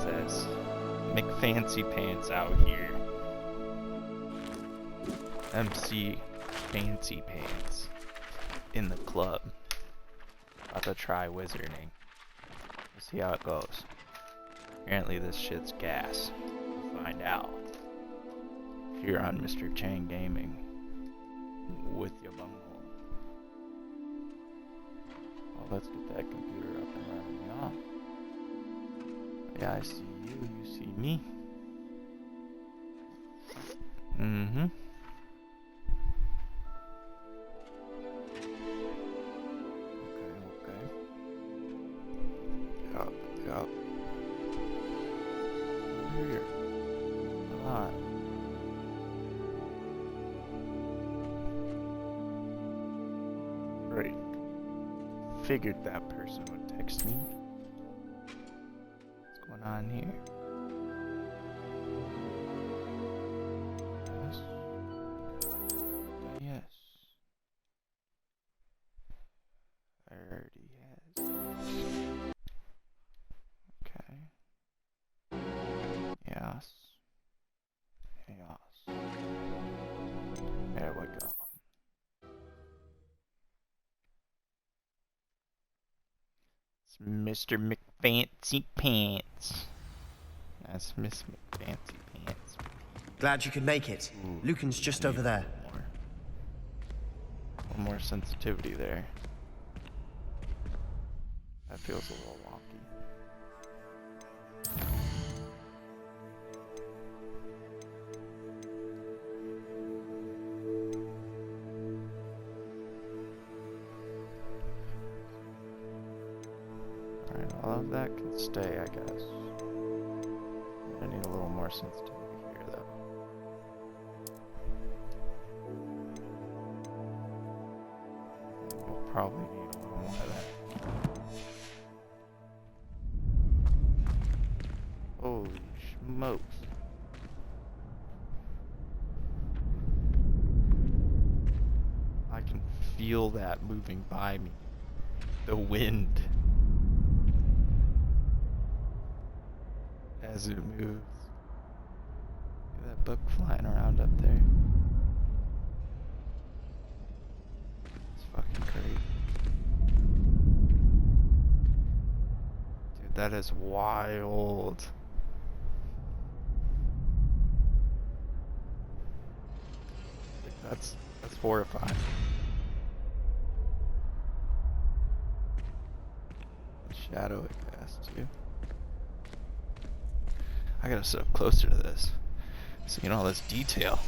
says McFancy Pants out here. MC Fancy Pants in the club. About to try wizarding. We'll see how it goes. Apparently this shit's gas. We'll find out. Here on Mr. Chang Gaming. With your bunghole. Oh, let's get that computer up and running, y'all. Yeah, I see you. You see me. Mm-hmm. Okay. Yup. Over here. Come on. Great. Figured that person would text me. What's going on here? Yes. I already has. Okay. Yes. There we go. Mr. McFancy Pants. That's Miss McFancy Pants. Glad you could make it. Ooh, Lucan's just over there. A little more sensitivity there. That feels a little wonky. Alright, all of that can stay, I guess. I need a little more sensitivity here, though. We'll probably need a little more of that. Holy smokes. I can feel that moving by me. The wind. As it moves. Look at that book flying around up there. It's fucking crazy. Dude, that is wild. That's horrifying. The shadow it casts too. I gotta sit up closer to this. Seeing all this detail.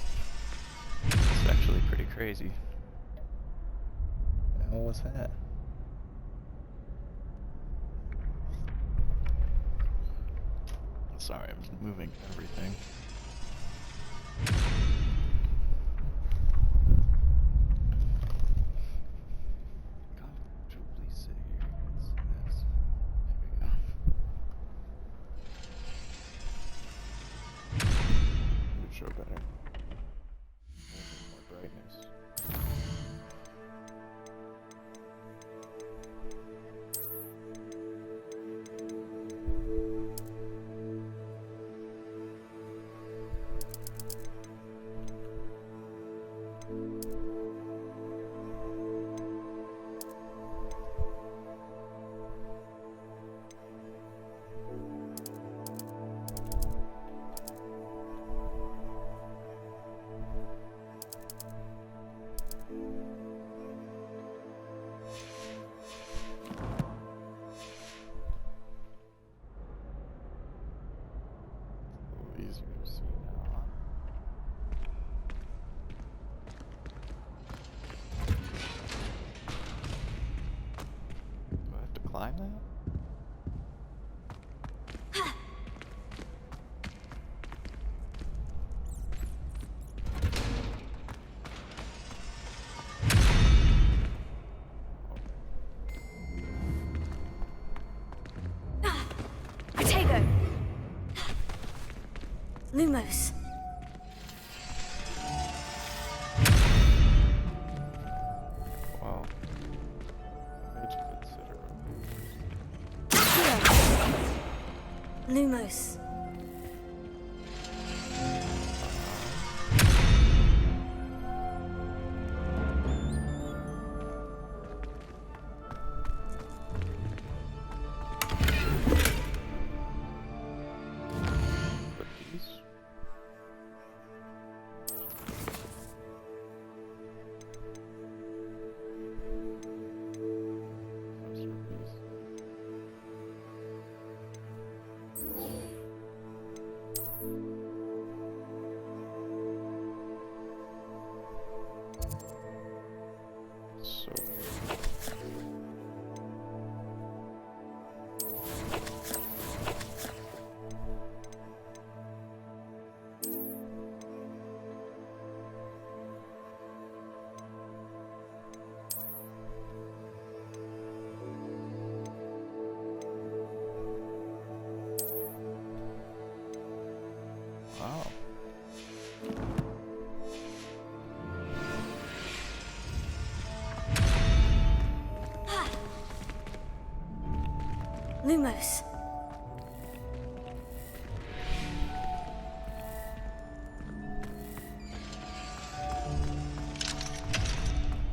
It's actually pretty crazy. What was that? Sorry, I'm moving everything. Comfortably sit here. Let's see this. There we go. Would show better. More brightness. Easier to see now. Do I have to climb that? Potato! Lumos. Wow. Damage considerable. Lumos. Cookies. Masterpiece. So wow. Lumos.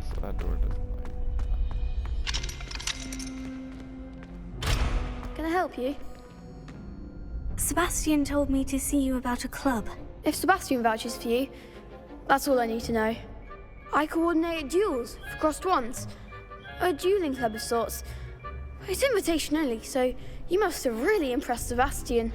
So that door doesn't Can I help you? Sebastian told me to see you about a club. If Sebastian vouches for you, that's all I need to know. I coordinate duels for crossed ones. A dueling club of sorts. It's invitation only, so you must have really impressed Sebastian.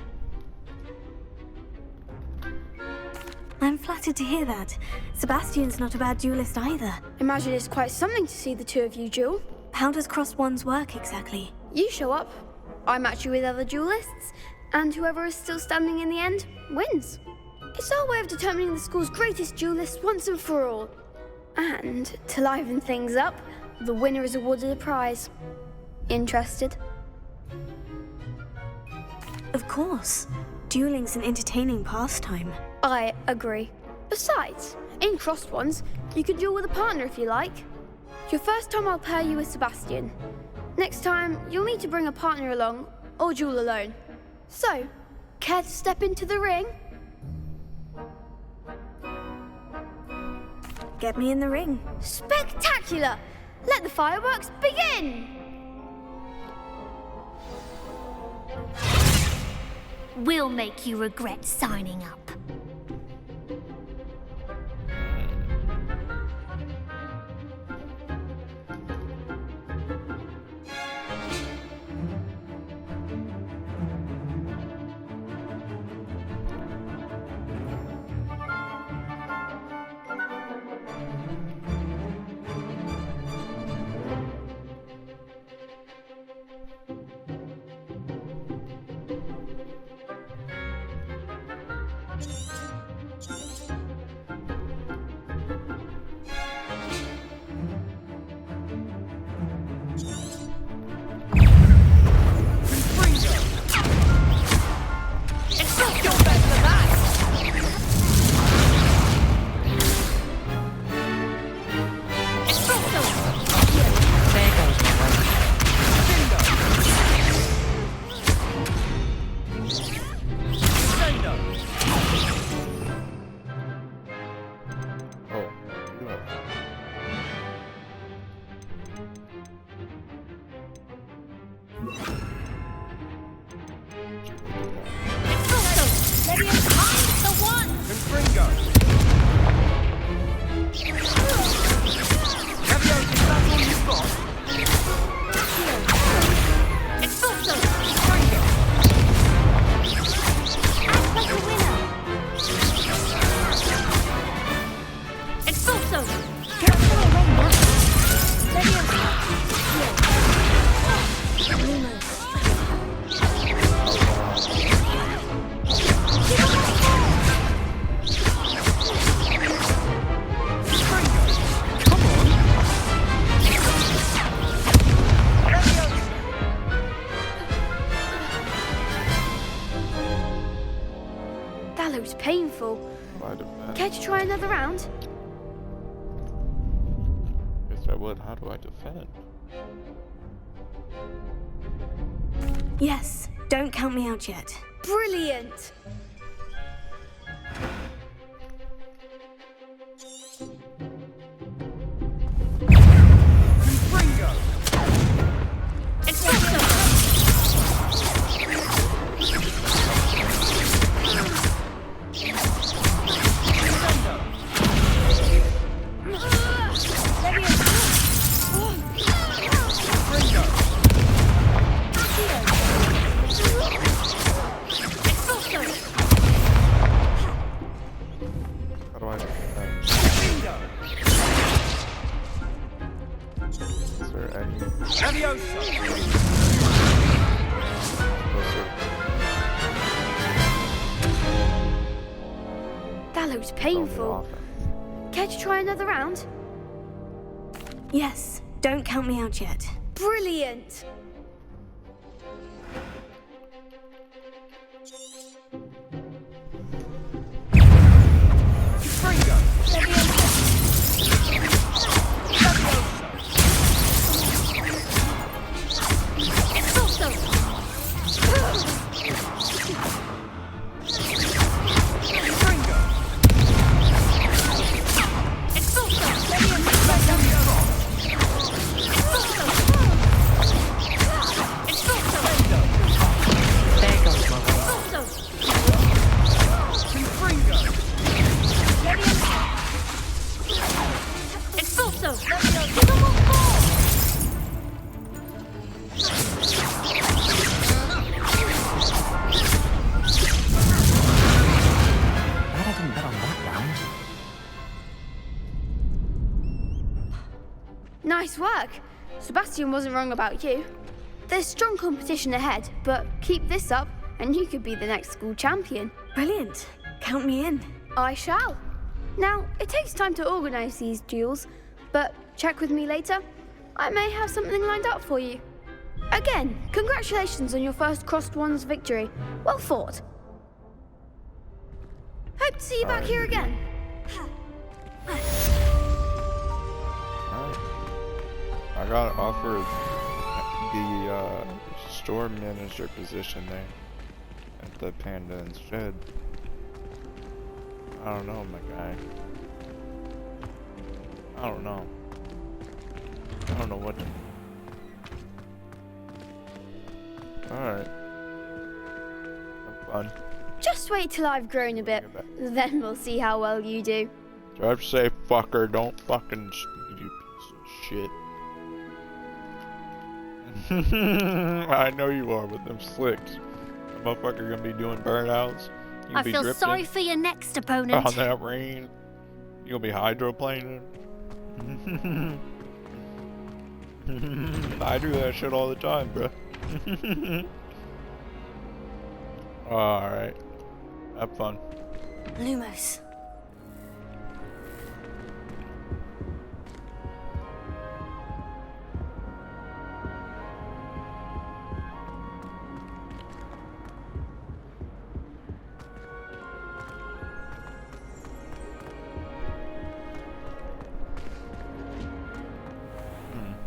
I'm flattered to hear that. Sebastian's not a bad duelist either. Imagine it's quite something to see the two of you duel. How does crossed ones work exactly? You show up, I match you with other duelists, and whoever is still standing in the end wins. It's our way of determining the school's greatest duelist once and for all. And to liven things up, the winner is awarded a prize. Interested? Of course. Dueling's an entertaining pastime. I agree. Besides, in crossed ones, you can duel with a partner if you like. Your first time I'll pair you with Sebastian. Next time, you'll need to bring a partner along, or duel alone. So, care to step into the ring? Get me in the ring. Spectacular! Let the fireworks begin! We'll make you regret signing up. That looks painful. Might have been. Care to try another round? Guess I would. How do I defend? Yes, don't count me out yet. Brilliant! How do I? Is there any? That looks painful. Care to try another round? Yes, don't count me out yet. Brilliant! Glad I didn't bet on that round. Nice work. Sebastian wasn't wrong about you. There's strong competition ahead, but keep this up and you could be the next school champion. Brilliant. Count me in. I shall. Now, it takes time to organise these duels, but check with me later. I may have something lined up for you. Again, congratulations on your first Crossed Wands victory. Well fought. Hope to see you back here again. Alright. I got offered the store manager position there at the Panda and Shed. I don't know, my guy. I don't know. I don't know what to... Alright. Have fun. Just wait till I've grown a bit, then we'll see how well you do. Drive safe, fucker. Don't fucking... You piece of shit. I know you are with them slicks. That motherfucker gonna be doing burnouts. You I be feel drifting sorry for your next opponent. on that rain. You gonna be hydroplaning. I do that shit all the time, bro. Alright. Have fun. Lumos.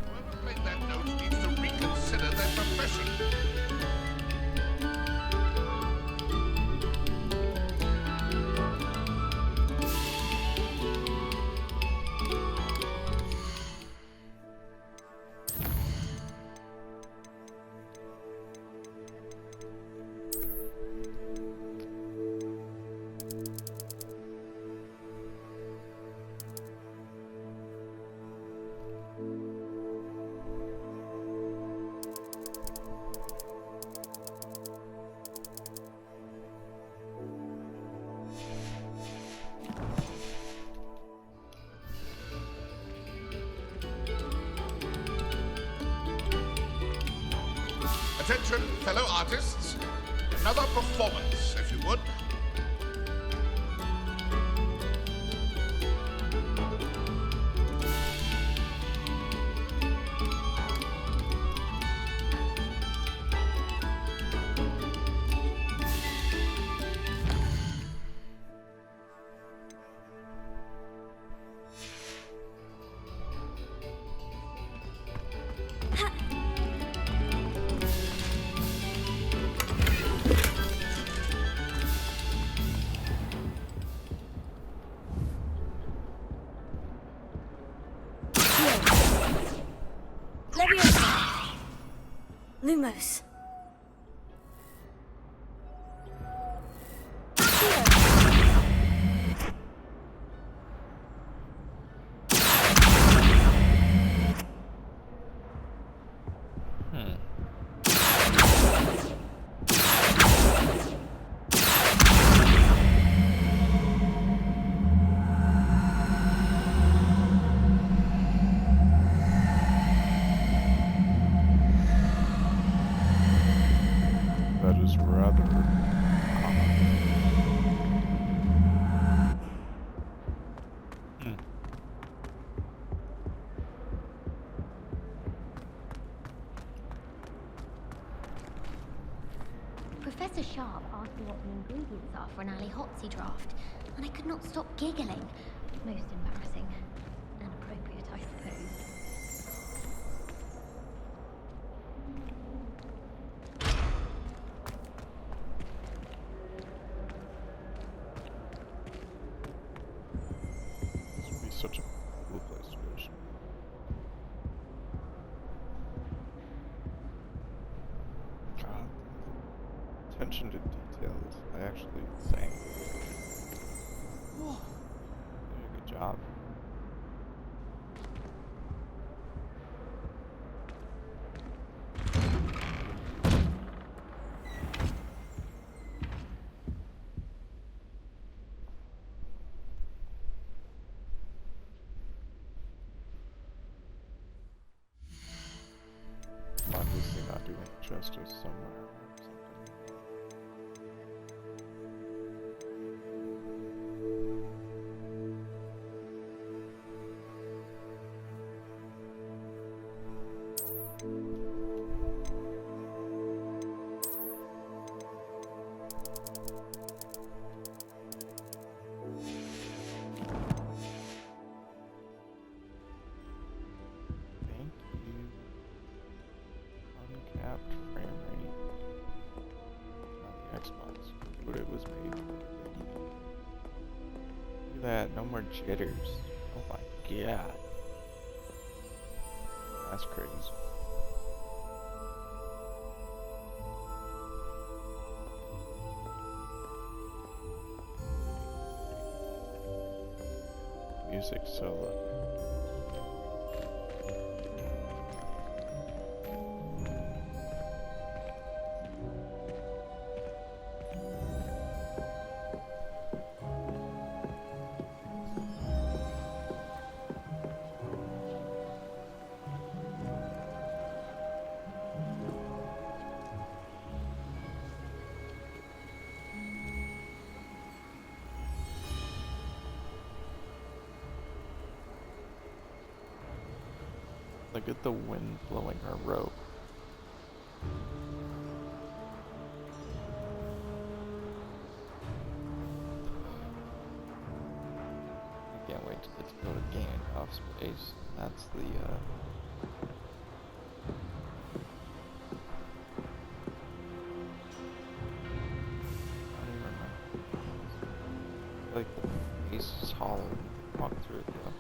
Whoever made that note needs to reconsider their profession. Attention, fellow artists. Another performance, if you would. Leviosa! Lumos. That is rather odd. Professor Sharp asked me what the ingredients are for an Ali Hotzi draft, and I could not stop giggling. Most embarrassing. And appropriate, I suppose. This would be such a cool place to go. God, attention to detail is actually insane. They did a good job. Obviously not doing it justice somewhere or something. Thank you. Uncapped frame rate. Not the Xbox, but it was made for. Look at that, no more jitters. Oh my god. That's crazy. Music solo. Look at the wind blowing her robe. I can't wait to get to go to Gandalf's place. That's the I don't even remember. Like the base is hollow. You can walk through it though.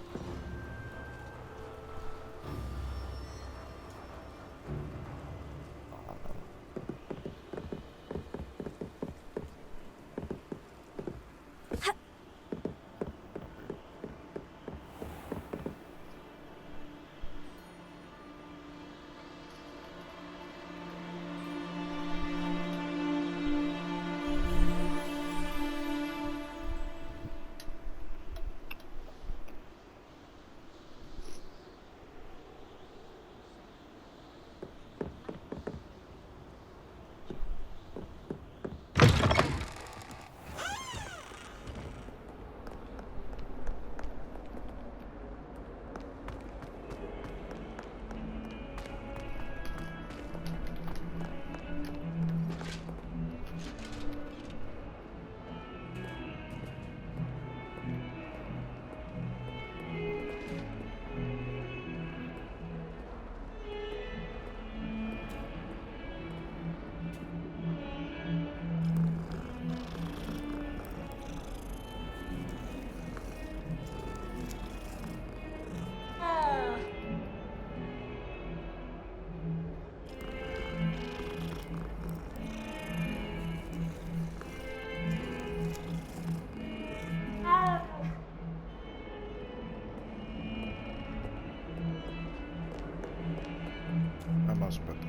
most, but the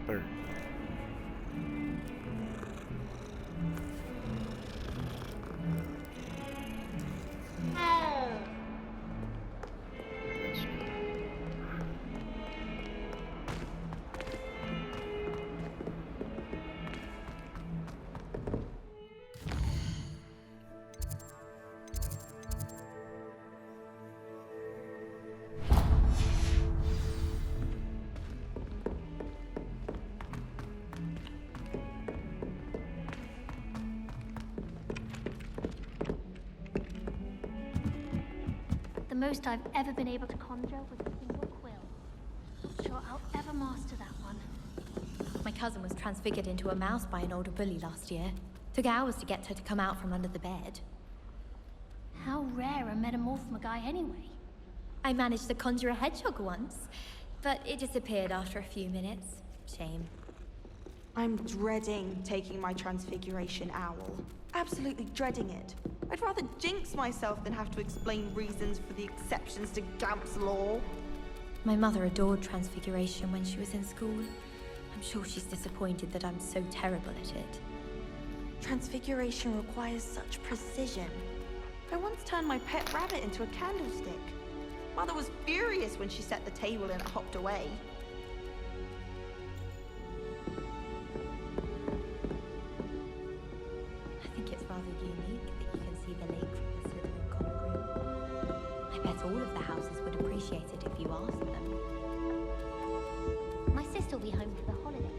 third. The most I've ever been able to conjure was a single quill. Not sure I'll ever master that one. My cousin was transfigured into a mouse by an older bully last year. Took hours to get her to come out from under the bed. How rare a metamorph guy anyway? I managed to conjure a hedgehog once, but it disappeared after a few minutes. Shame. I'm dreading taking my transfiguration owl. Absolutely dreading it. I'd rather jinx myself than have to explain reasons for the exceptions to Gamp's law. My mother adored transfiguration when she was in school. I'm sure she's disappointed that I'm so terrible at it. Transfiguration requires such precision. I once turned my pet rabbit into a candlestick. Mother was furious when she set the table and it hopped away. I think it's rather unique that you can see the lake from the Slytherin common room. I bet all of the houses would appreciate it if you asked them. My sister will be home for the holidays.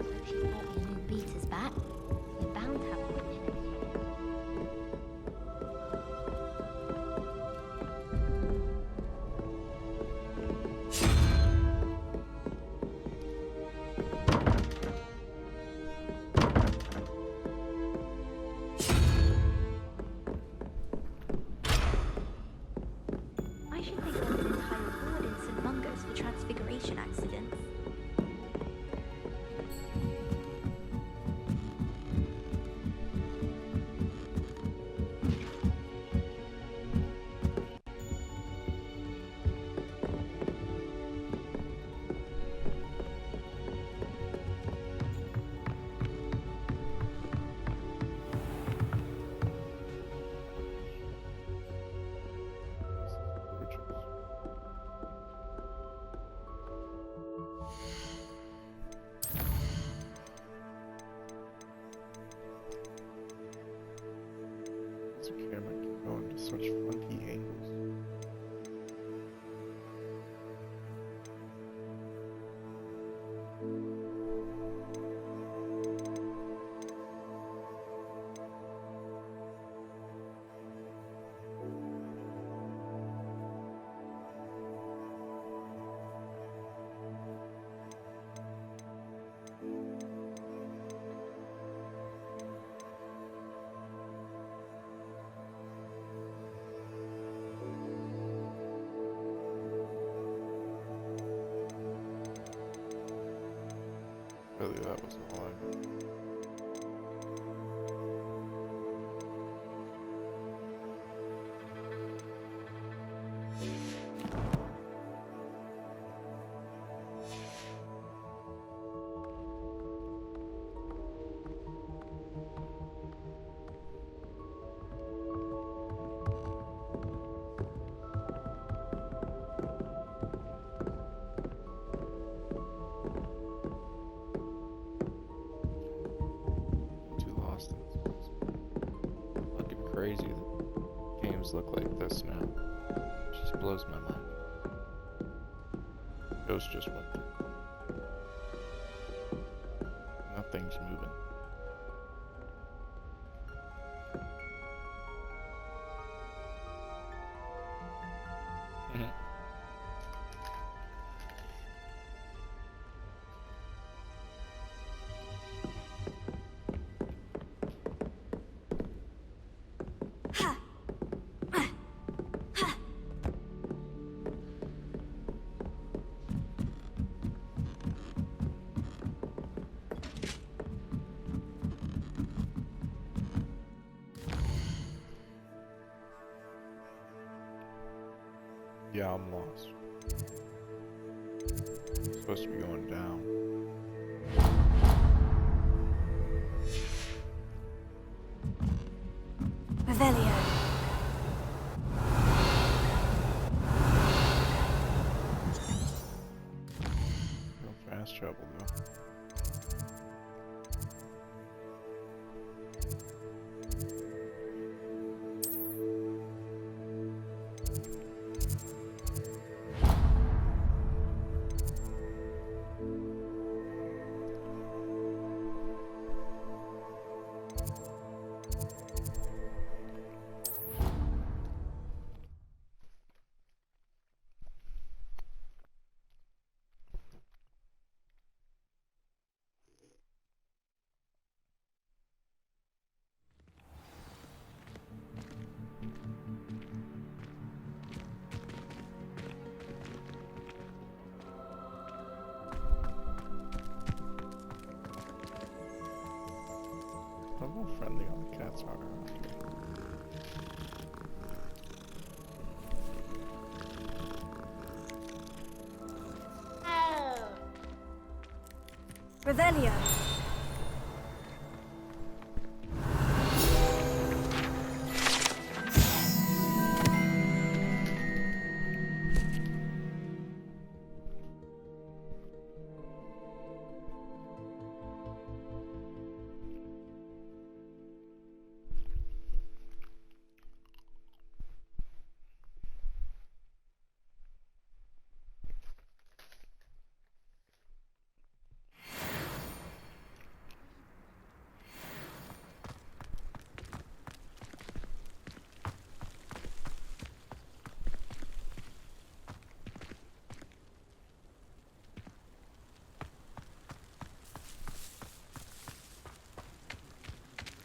If she's brought me new beaters back, we're bound to have a witch next year. I should think there's an entire ward in St. Mungo's for transfiguration accidents. This camera keep going to such funky angles. Really, that was a lie. Too lost in this. Fucking crazy that games look like this now. Just blows my mind. Ghost just went through. Nothing's moving. Yeah, I'm lost. It's supposed to be going down. Revelio. No fast travel though. How friendly all the cats are around here. Revelio.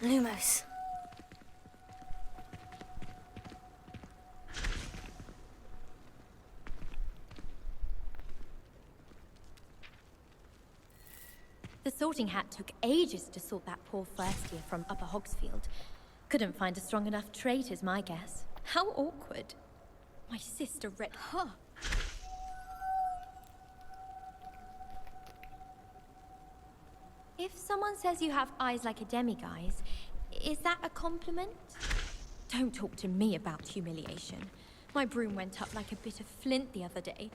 Lumos. The sorting hat took ages to sort that poor first year from Upper Hogsfield. Couldn't find a strong enough trait, is my guess. How awkward. My sister read... Huh. If someone says you have eyes like a demiguise, is that a compliment? Don't talk to me about humiliation. My broom went up like a bit of flint the other day.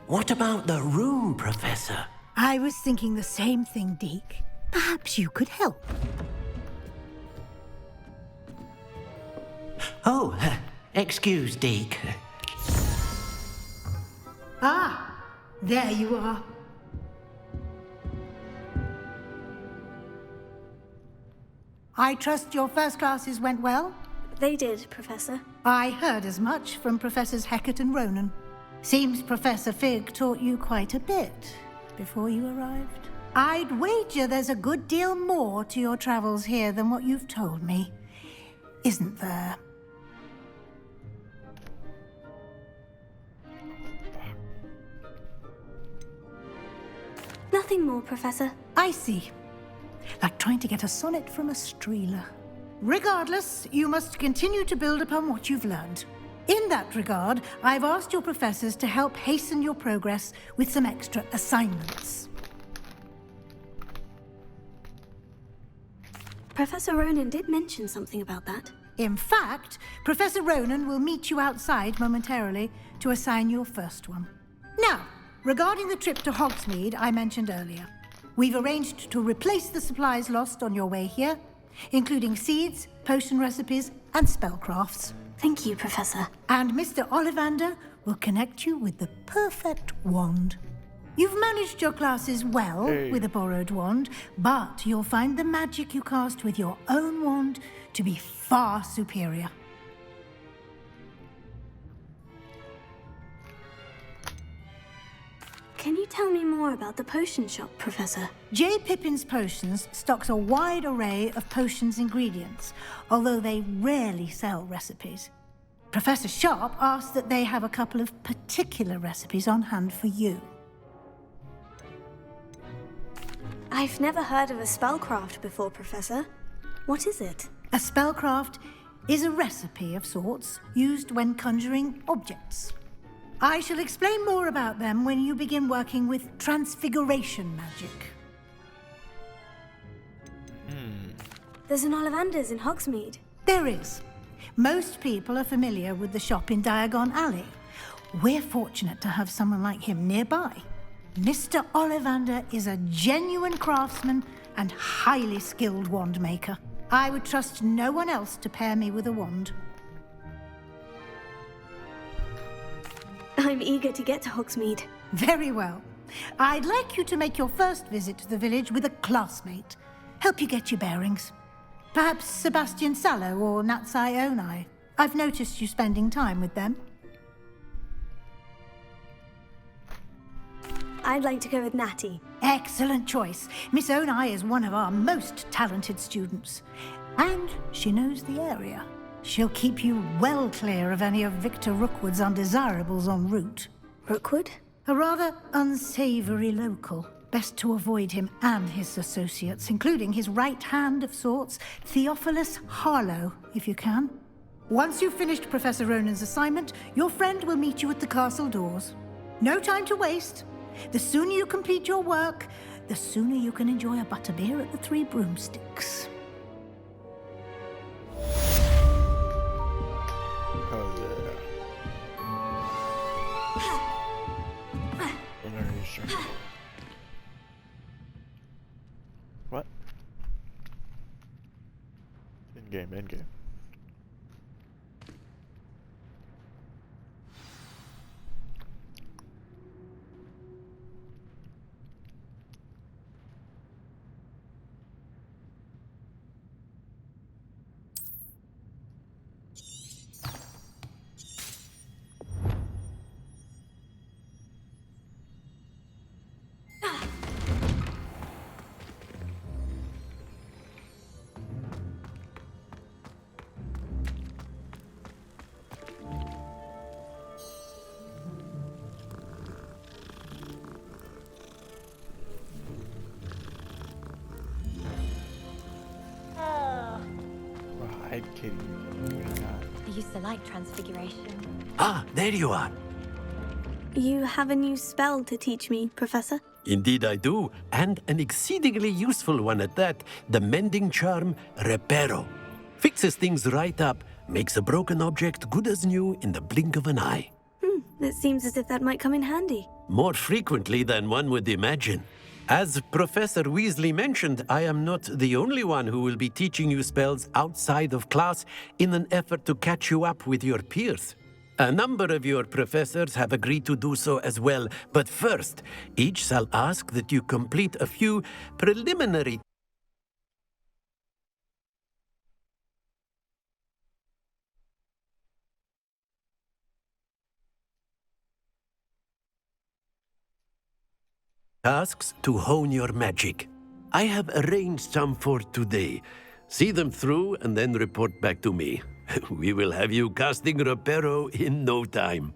What about the room, Professor? I was thinking the same thing, Deke. Perhaps you could help. Oh, excuse, Deke. Ah, there you are. I trust your first classes went well? They did, Professor. I heard as much from Professors Hecat and Ronan. Seems Professor Fig taught you quite a bit before you arrived. I'd wager there's a good deal more to your travels here than what you've told me. Isn't there? Nothing more, Professor. I see. Like trying to get a sonnet from a streeler. Regardless, you must continue to build upon what you've learned. In that regard, I've asked your professors to help hasten your progress with some extra assignments. Professor Ronan did mention something about that. In fact, Professor Ronan will meet you outside momentarily to assign your first one. Now, regarding the trip to Hogsmeade I mentioned earlier, we've arranged to replace the supplies lost on your way here, including seeds, potion recipes, and spellcrafts. Thank you, Professor. And Mr. Ollivander will connect you with the perfect wand. You've managed your classes well with a borrowed wand, but you'll find the magic you cast with your own wand to be far superior. Can you tell me more about the potion shop, Professor? J. Pippin's Potions stocks a wide array of potions ingredients, although they rarely sell recipes. Professor Sharp asked that they have a couple of particular recipes on hand for you. I've never heard of a spellcraft before, Professor. What is it? A spellcraft is a recipe of sorts used when conjuring objects. I shall explain more about them when you begin working with transfiguration magic. There's an Ollivander's in Hogsmeade. There is. Most people are familiar with the shop in Diagon Alley. We're fortunate to have someone like him nearby. Mr. Ollivander is a genuine craftsman and highly skilled wand maker. I would trust no one else to pair me with a wand. I'm eager to get to Hogsmeade. Very well. I'd like you to make your first visit to the village with a classmate. Help you get your bearings. Perhaps Sebastian Sallow or Natsai Onai. I've noticed you spending time with them. I'd like to go with Natty. Excellent choice. Miss Onai is one of our most talented students. And she knows the area. She'll keep you well clear of any of Victor Rookwood's undesirables en route. Rookwood? A rather unsavory local. Best to avoid him and his associates, including his right hand of sorts, Theophilus Harlow, if you can. Once you've finished Professor Ronan's assignment, your friend will meet you at the castle doors. No time to waste. The sooner you complete your work, the sooner you can enjoy a butterbeer at the Three Broomsticks. Oh yeah. What? In-game, in-game. I'm kidding you. I used to like transfiguration. Ah, there you are. You have a new spell to teach me, Professor? Indeed I do, and an exceedingly useful one at that. The mending charm, Reparo. Fixes things right up, makes a broken object good as new in the blink of an eye. It seems as if that might come in handy. More frequently than one would imagine. As Professor Weasley mentioned, I am not the only one who will be teaching you spells outside of class in an effort to catch you up with your peers. A number of your professors have agreed to do so as well, but first, each shall ask that you complete a few preliminary tasks to hone your magic. I have arranged some for today. See them through and then report back to me. We will have you casting Reparo in no time.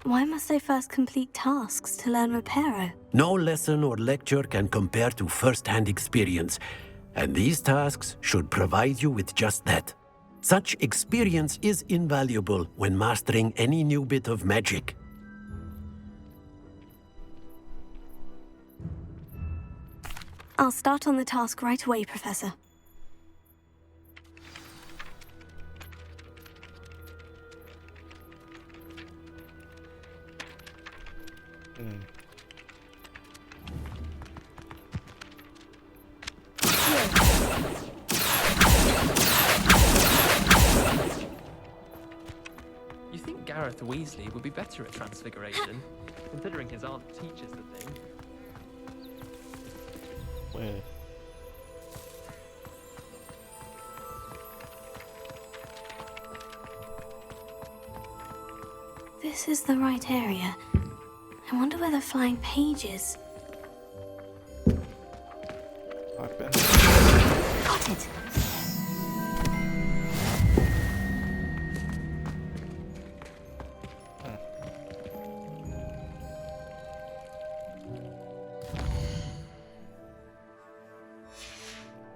Why must I first complete tasks to learn Reparo? No lesson or lecture can compare to first-hand experience, and these tasks should provide you with just that. Such experience is invaluable when mastering any new bit of magic. I'll start on the task right away, Professor. You think Gareth Weasley would be better at transfiguration, considering his aunt teaches the thing? Where? this is the right area. I wonder where the flying page is. I've been. Got it!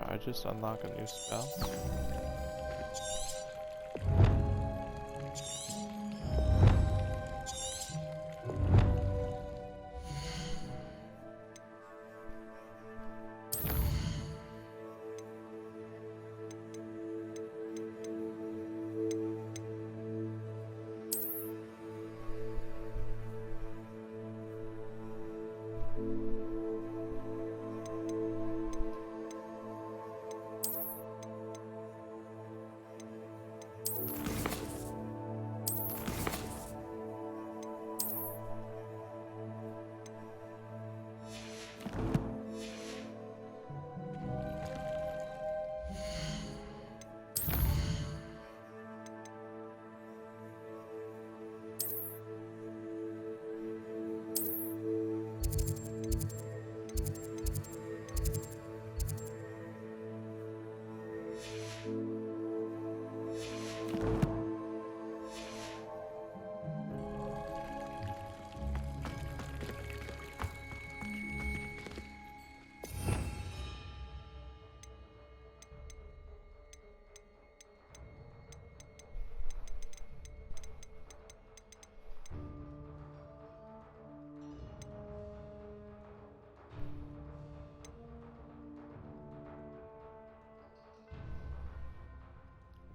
I just unlock a new spell.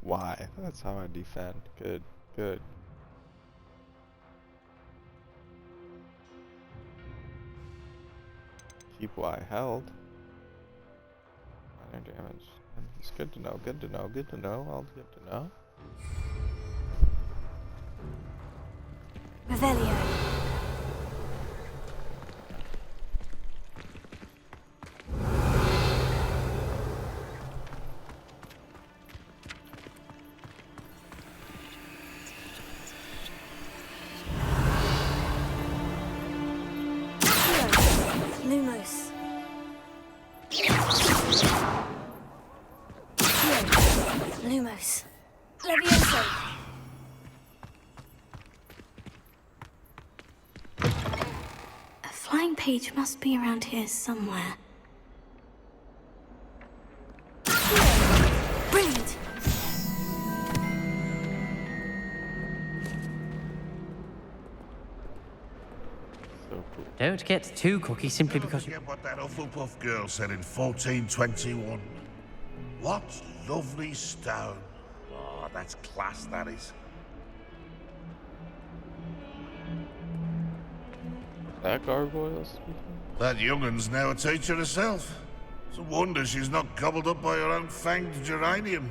Why? That's how I defend. Good, good. Keep Y held. Minor damage. It's good to know, good to know, good to know, all good to know. Revelio. Lumos. Lumos. Levioso. A flying page must be around here somewhere. Brilliant. Don't get too cocky simply because you... Forget what that Hufflepuff girl said in 1421. What lovely stone. Oh, that's class, that is. That gargoyle speaking? That young'un's now a teacher herself. It's a wonder she's not gobbled up by her own fanged geranium.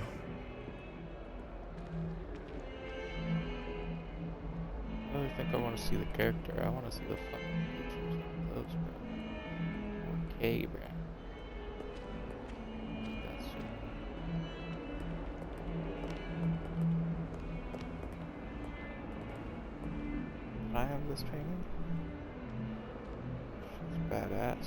I really think I want to see the character. I want to see the fucking pictures of those, bro. Okay, bro. That's Can I have this painting? She's badass.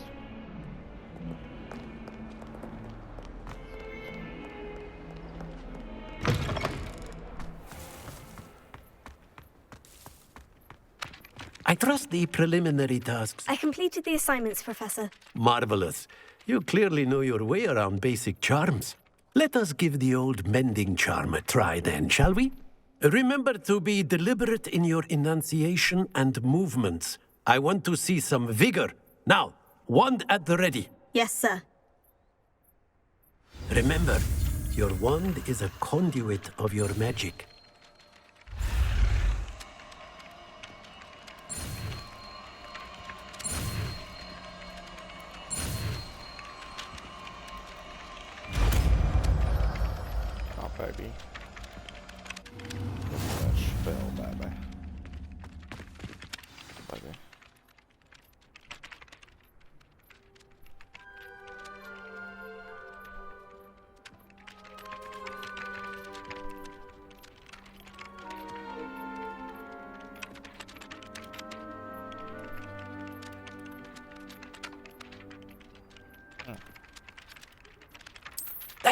I trust the preliminary tasks. I completed the assignments, Professor. Marvelous. You clearly know your way around basic charms. Let us give the old mending charm a try then, shall we? Remember to be deliberate in your enunciation and movements. I want to see some vigor. Now, wand at the ready. Yes, sir. Remember, your wand is a conduit of your magic. Oh, baby. Look at that spell, baby. Baby.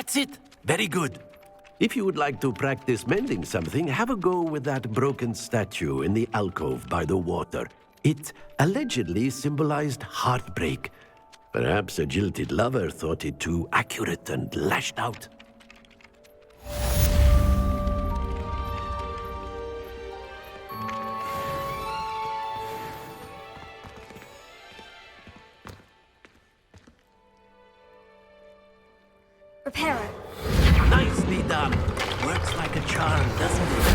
That's it! Very good. If you would like to practice mending something, have a go with that broken statue in the alcove by the water. It allegedly symbolized heartbreak. Perhaps a jilted lover thought it too accurate and lashed out. Reparo. Nicely done. Works like a charm, doesn't it?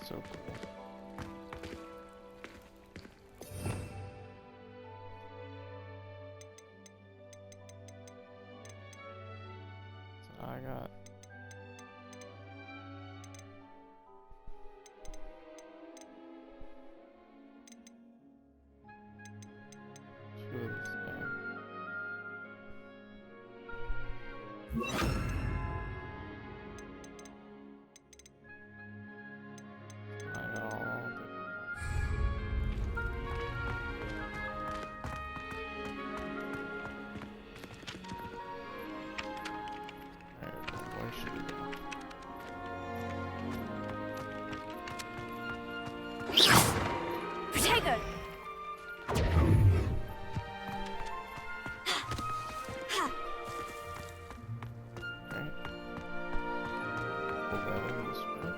So cool. So I got. Two of this guy. I got all the Alright, where should we go? Protego! Alright. We'll go in this way.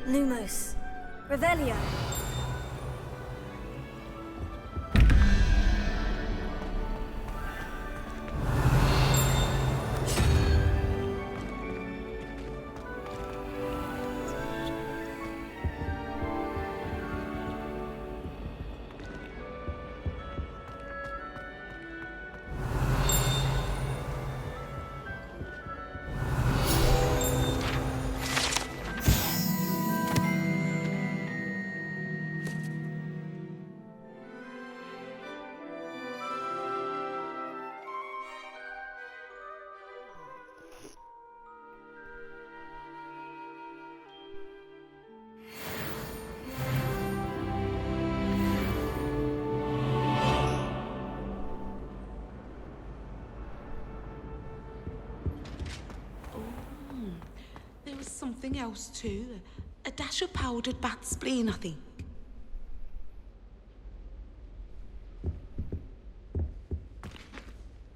Lumos. Revelio. There was something else too. A dash of powdered bat spleen, I think.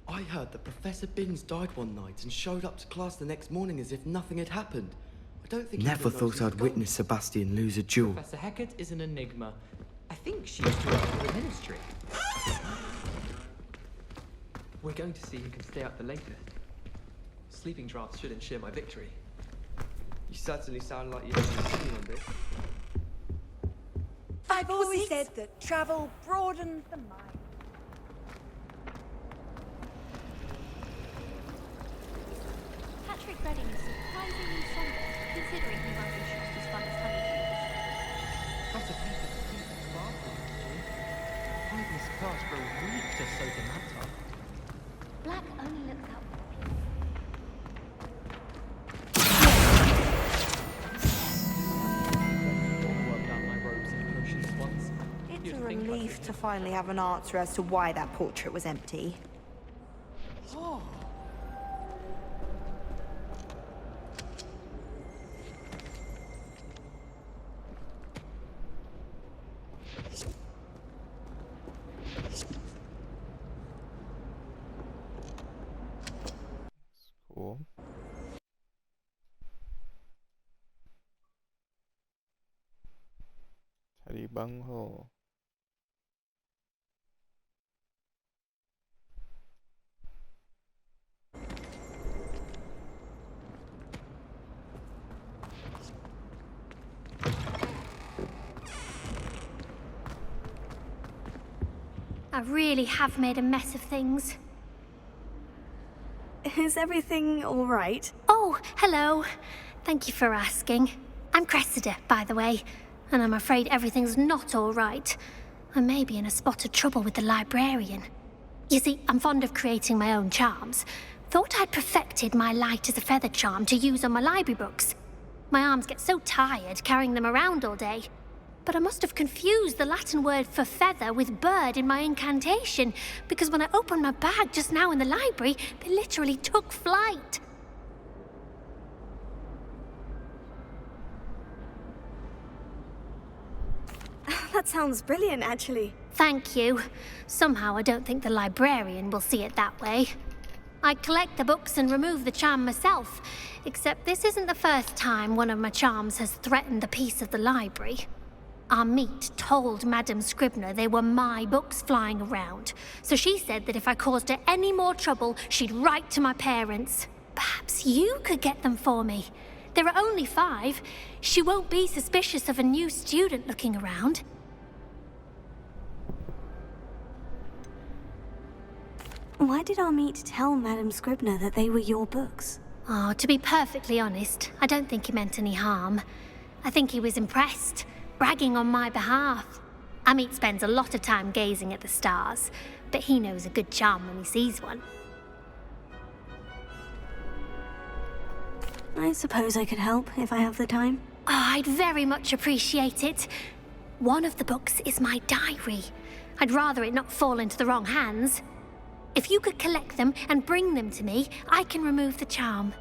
I heard that Professor Binns died one night and showed up to class the next morning as if nothing had happened. I don't think Never thought I'd witness Sebastian lose a duel. Professor Hecat is an enigma. I think she used to work for the Ministry. We're going to see who can stay up the latest. Sleeping drafts should ensure my victory. You certainly sound like you don't see on this. I've always said that travel broadens the mind. Patrick Redding is surprisingly somber, considering he runs a shop as fun as Honeydew. Got a piece of Peter's bathroom, did you? I've missed class for a week just soaking that up. Black only looks out for peace. It's a relief to finally have an answer as to why that portrait was empty. Oh. Cool. Teddy Bunghole. I really have made a mess of things. Is everything all right? Oh, hello. Thank you for asking. I'm Cressida, by the way, and I'm afraid everything's not all right. I may be in a spot of trouble with the librarian. You see, I'm fond of creating my own charms. Thought I'd perfected my light as a feather charm to use on my library books. My arms get so tired carrying them around all day. But I must have confused the Latin word for feather with bird in my incantation, because when I opened my bag just now in the library, they literally took flight. That sounds brilliant, actually. Thank you. Somehow I don't think the librarian will see it that way. I collect the books and remove the charm myself, except this isn't the first time one of my charms has threatened the peace of the library. Amit told Madame Scribner they were my books flying around, so she said that if I caused her any more trouble, she'd write to my parents. Perhaps you could get them for me. There are only 5. She won't be suspicious of a new student looking around. Why did Amit tell Madame Scribner that they were your books? Oh, to be perfectly honest, I don't think he meant any harm. I think he was impressed, bragging on my behalf. Amit spends a lot of time gazing at the stars, but he knows a good charm when he sees one. I suppose I could help if I have the time. Oh, I'd very much appreciate it. One of the books is my diary. I'd rather it not fall into the wrong hands. If you could collect them and bring them to me, I can remove the charm.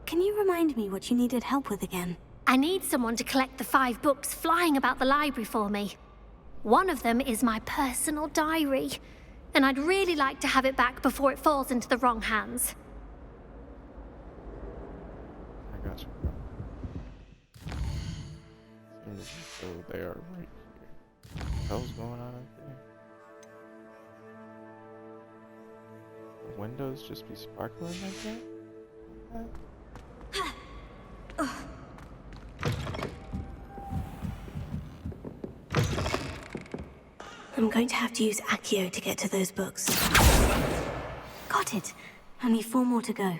Can you remind me what you needed help with again? I need someone to collect the 5 books flying about the library for me. One of them is my personal diary, and I'd really like to have it back before it falls into the wrong hands. I got you. So they are right here. What the hell's going on up there? The windows just be sparkling like that? I'm going to have to use Accio to get to those books. Got it. Only 4 more to go.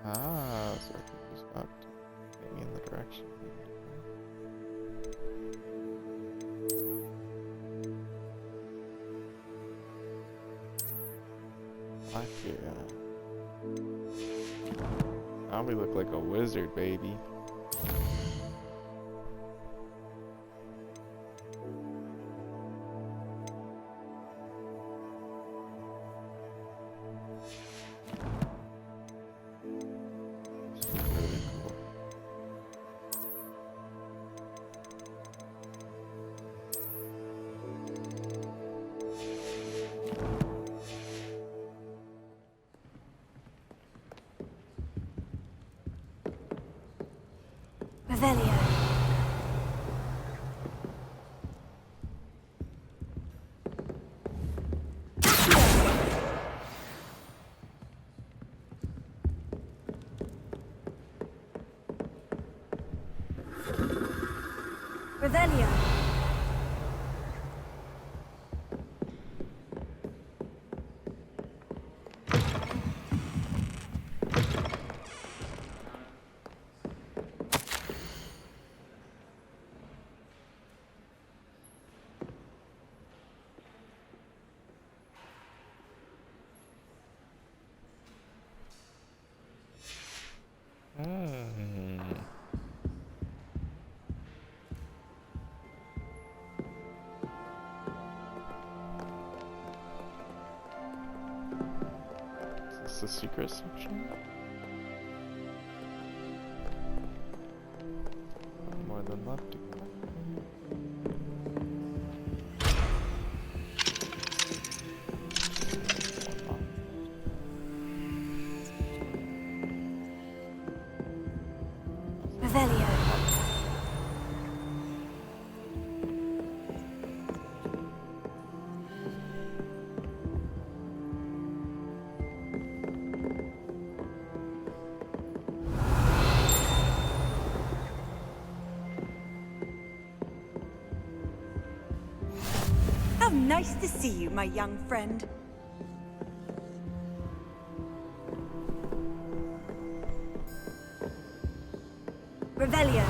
Ah, so I can just about getting in the direction. Blackbeard. Now we look like a wizard, baby. Revelio. Revelio. Is this the secret section? More than left to go. Revelio. How nice to see you, my young friend. Revelio.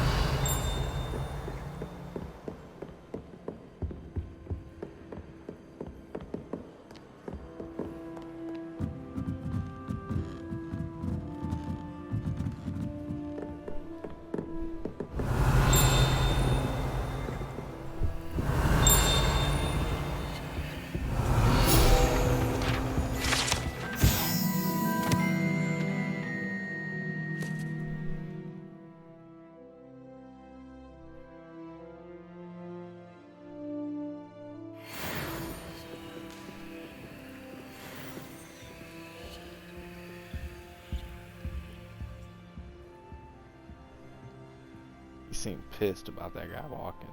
He seemed pissed about that guy walking.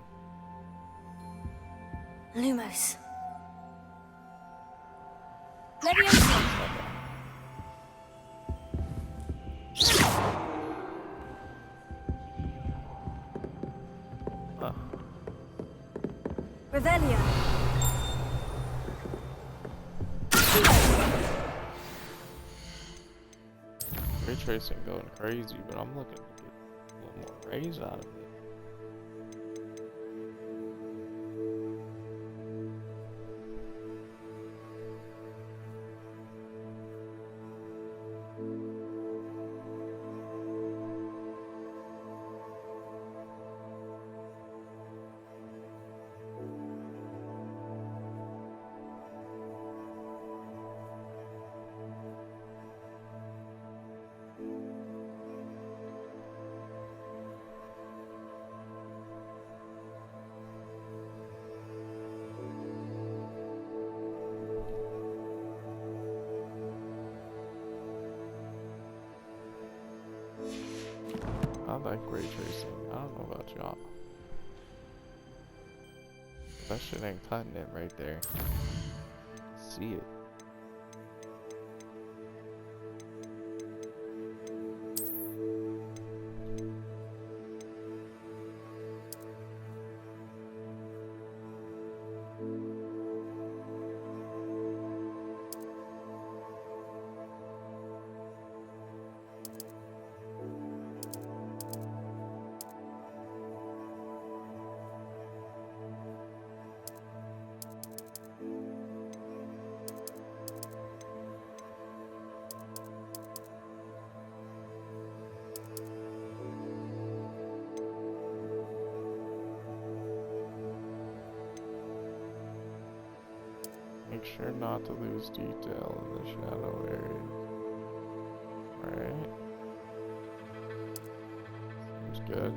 Lumos. Oh. Revelio. Ray tracing going crazy, but I'm looking to get a little more rays out of it. I like ray tracing. I don't know about y'all. That shit ain't cutting it right there. See it. sure not to lose detail in the shadow area. Alright. Seems good.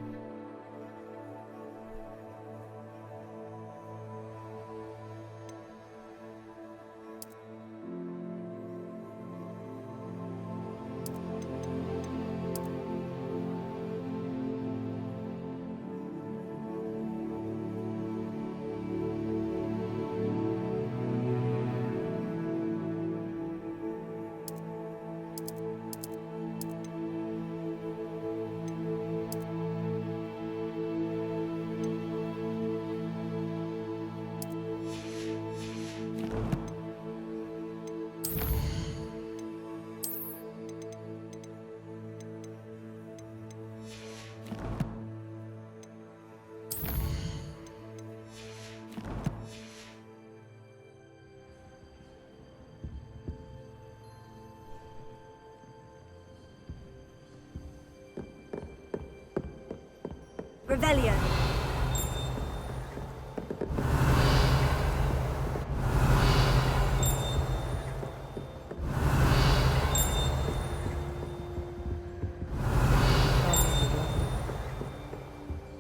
Revelio.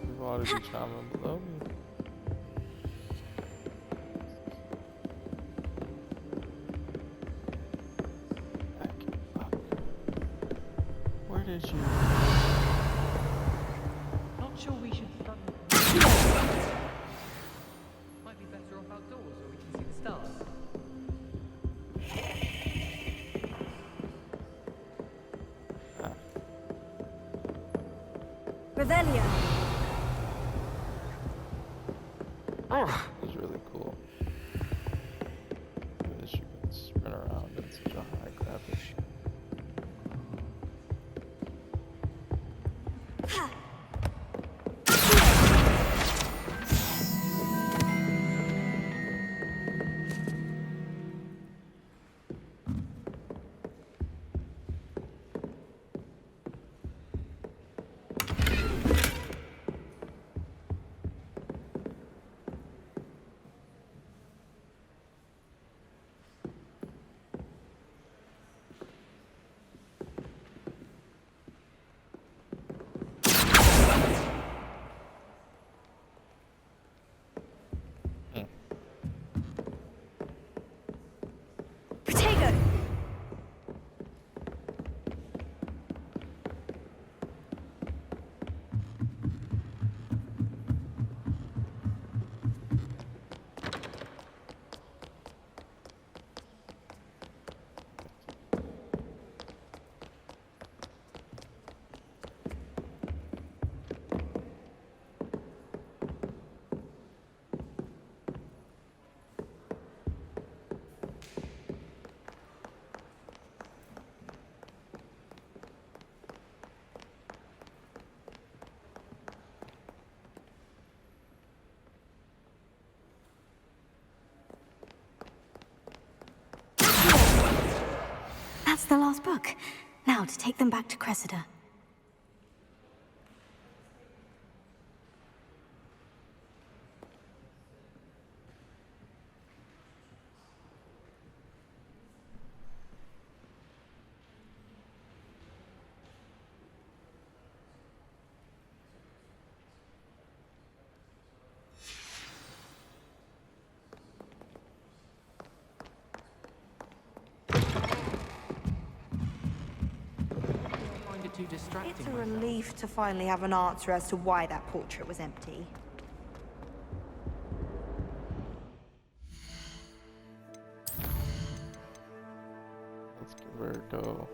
You've already traveling below me. Back up. Where did you? Not sure we should study. Might be better off outdoors where we can see the stars. Revelio. It's really cool. This you can sprint around in such a high graphics. Protego. That's the last book. Now to take them back to Cressida. Too distracting. It's a relief to finally have an answer as to why that portrait was empty. Let's give her a go.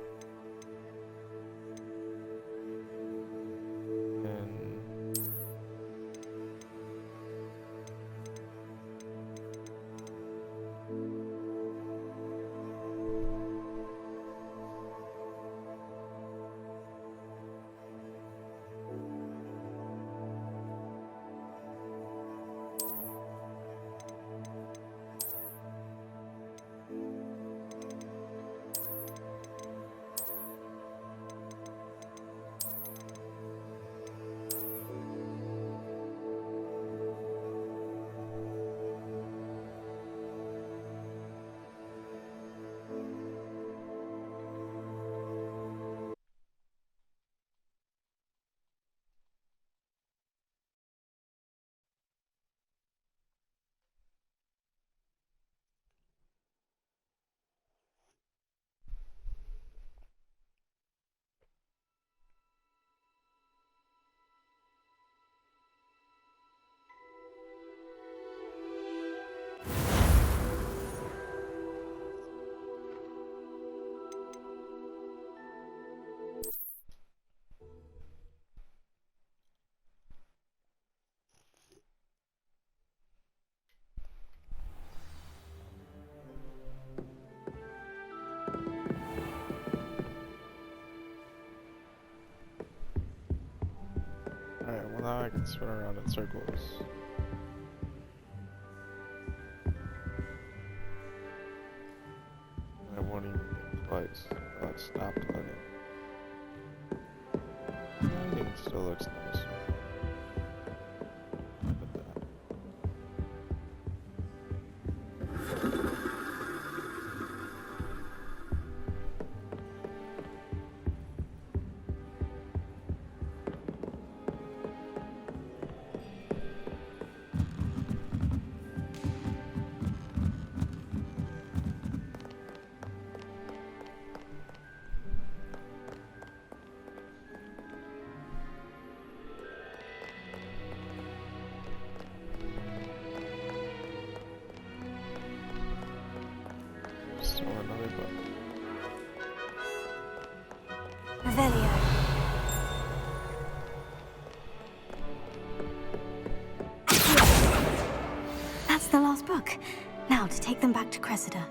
And I can spin around in circles. I won't even think twice. I'll stop running. Lighting still looks nice. Put that. Still another book. Revelio. That's the last book. Now to take them back to Cressida.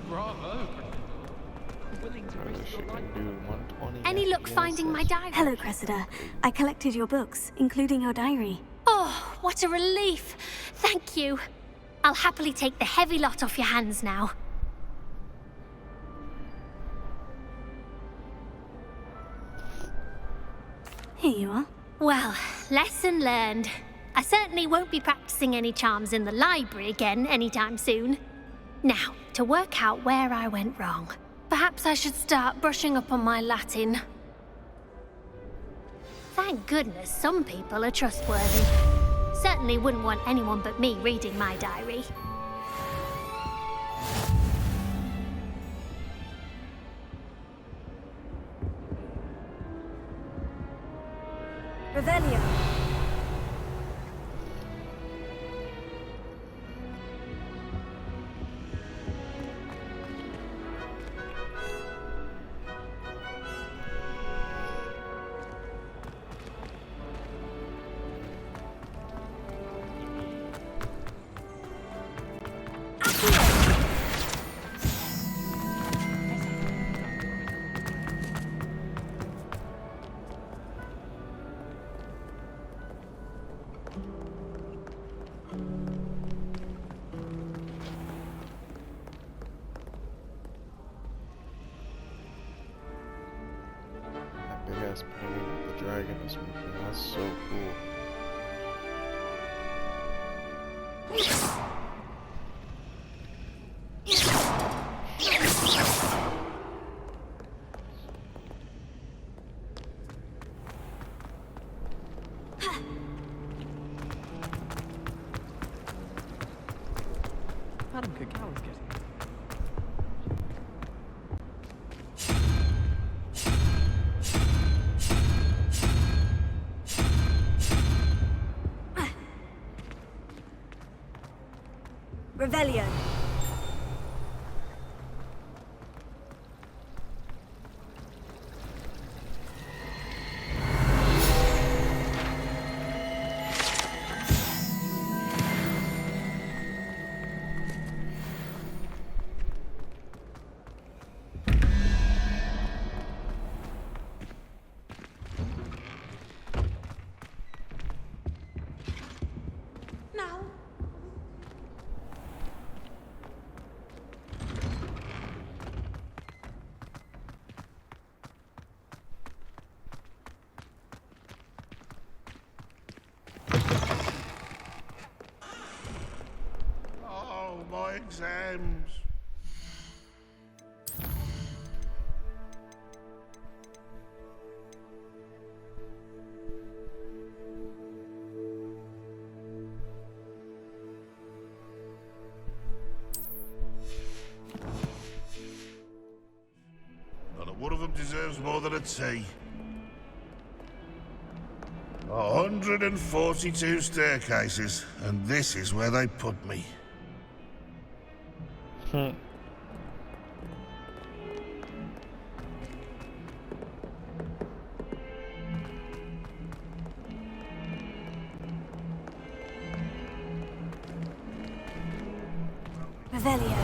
Bravo! Willing to risk your life. Any luck finding my diary? Hello, Cressida. I collected your books, including your diary. Oh, what a relief. Thank you. I'll happily take the heavy lot off your hands now. Here you are. Well, lesson learned. I certainly won't be practicing any charms in the library again anytime soon. Now, to work out where I went wrong. Perhaps I should start brushing up on my Latin. Thank goodness some people are trustworthy. Certainly wouldn't want anyone but me reading my diary. Revelio. That big ass painting of the dragon is moving. That's so cool. Madam Kagawa's getting it. Revelio. Now. Oh, my exams. Not one of them deserves more than a tea. 142 staircases, and this is where they put me. Revelio.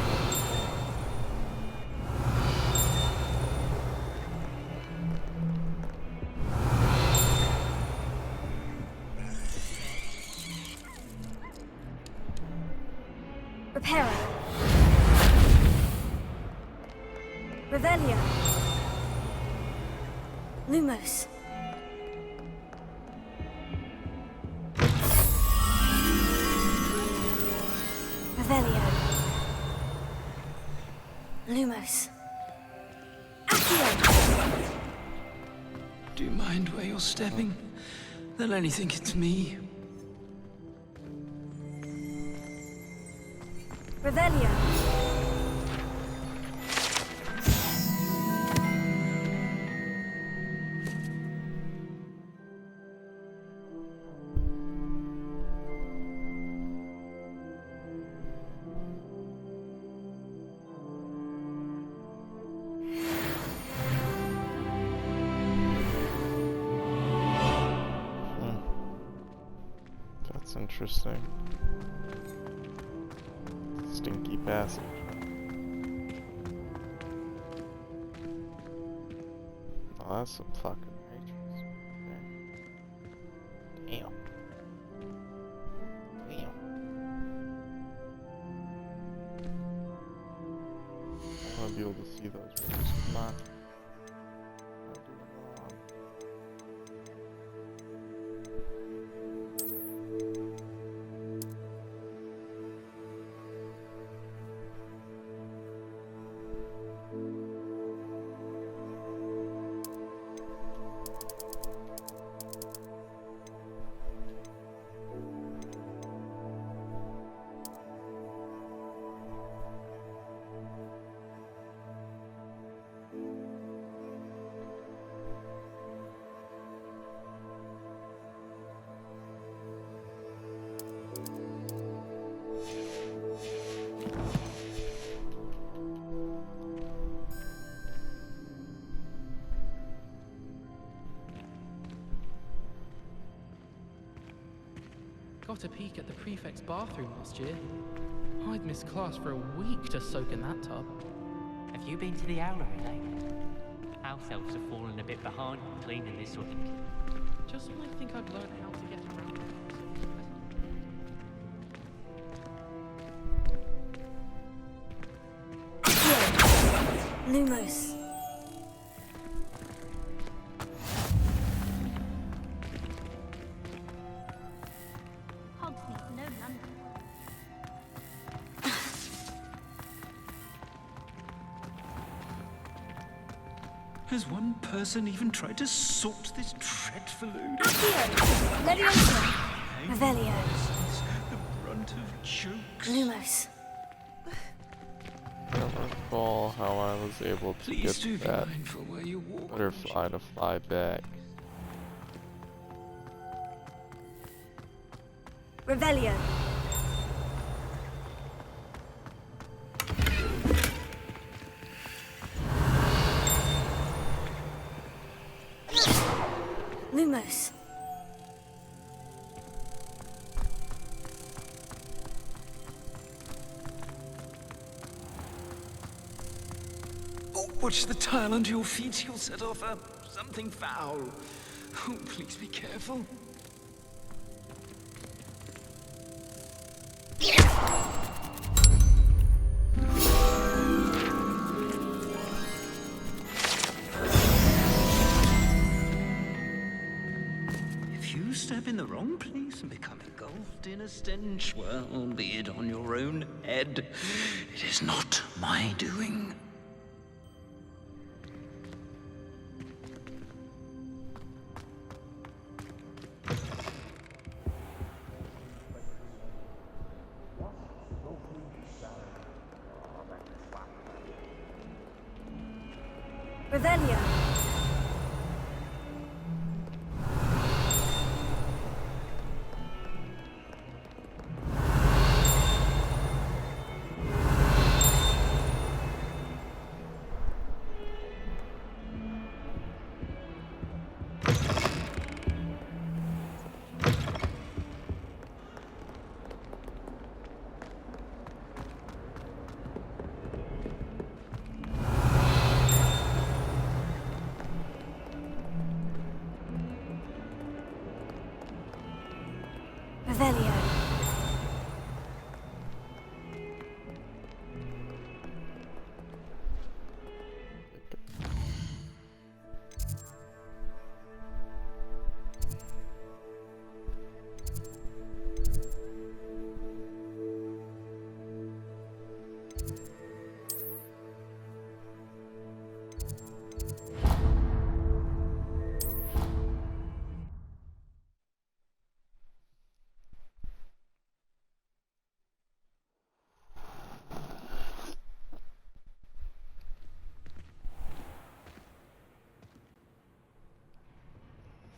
Reparo. Revelio. Lumos. Revelio. Lumos. Accio! Do you mind where you're stepping? They'll only think it's me. Revelio. That's interesting. Stinky passage. Oh, that's some fucking matrix. Damn. Damn. I want to be able to see those rooms. Come on. Not doing wrong. Got a peek at the prefect's bathroom last year. I'd missed class for a week to soak in that tub. Have you been to the Owlery lately? House elves have fallen a bit behind cleaning this week. Just when I think I've learned how to get around it. Lumos. Hogsmeade, no London. Has one person even tried to sort this dreadful odor? Accio! Leviosa! Revelio. The brunt of jokes. Lumos. I don't recall how I was able to Please do get be that mindful where you walk. butterfly to fly back. Revelio. Lumos. Oh, watch the tile under your feet. You'll set off something foul. Oh, please be careful. If you step in the wrong place and become engulfed in a stench, well, be it on your own head. It is not my doing. Revelio.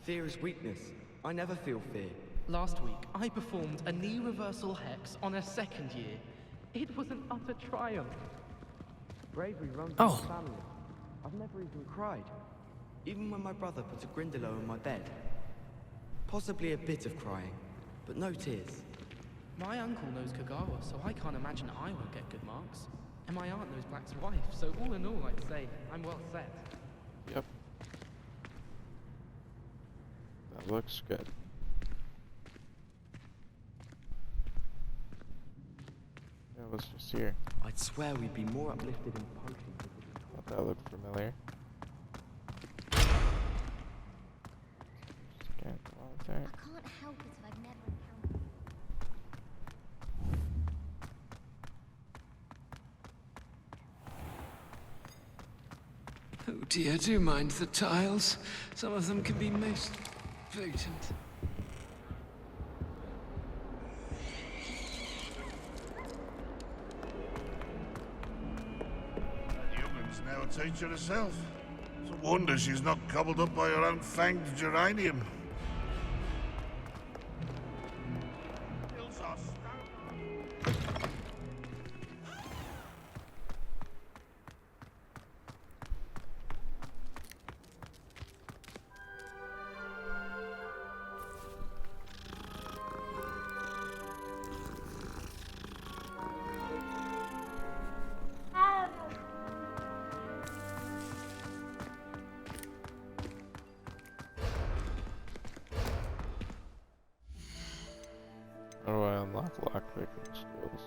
Fear is weakness. I never feel fear. Last week, I performed a knee reversal hex on a second year. It was an utter triumph. Bravery runs in my family. I've never even cried. Even when my brother put a Grindylow on my bed. Possibly a bit of crying, but no tears. My uncle knows Kagawa, so I can't imagine I won't get good marks. And my aunt knows Black's wife, so all in all, I'd say I'm well set. Yep. That looks good. That was just here. I'd swear we'd be more uplifted in potions. Thought that looked familiar. Just can't go on with that. I can't help it if I've never encountered. Oh dear, do mind the tiles. Some of them can be most potent. Human's now a teacher herself. It's a wonder she's not gobbled up by her own fanged geranium. How do I unlock lockpicking skills?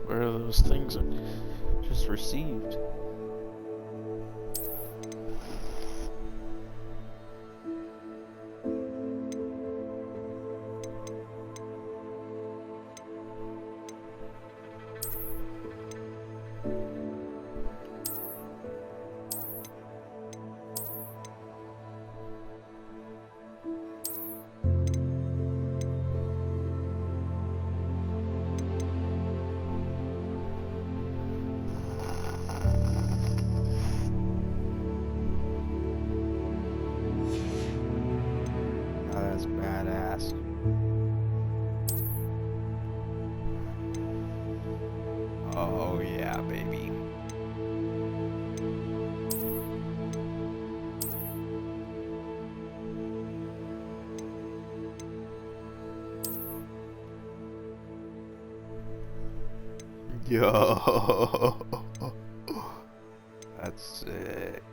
Where are those things I just received? Oh yeah, baby. Yo, that's sick.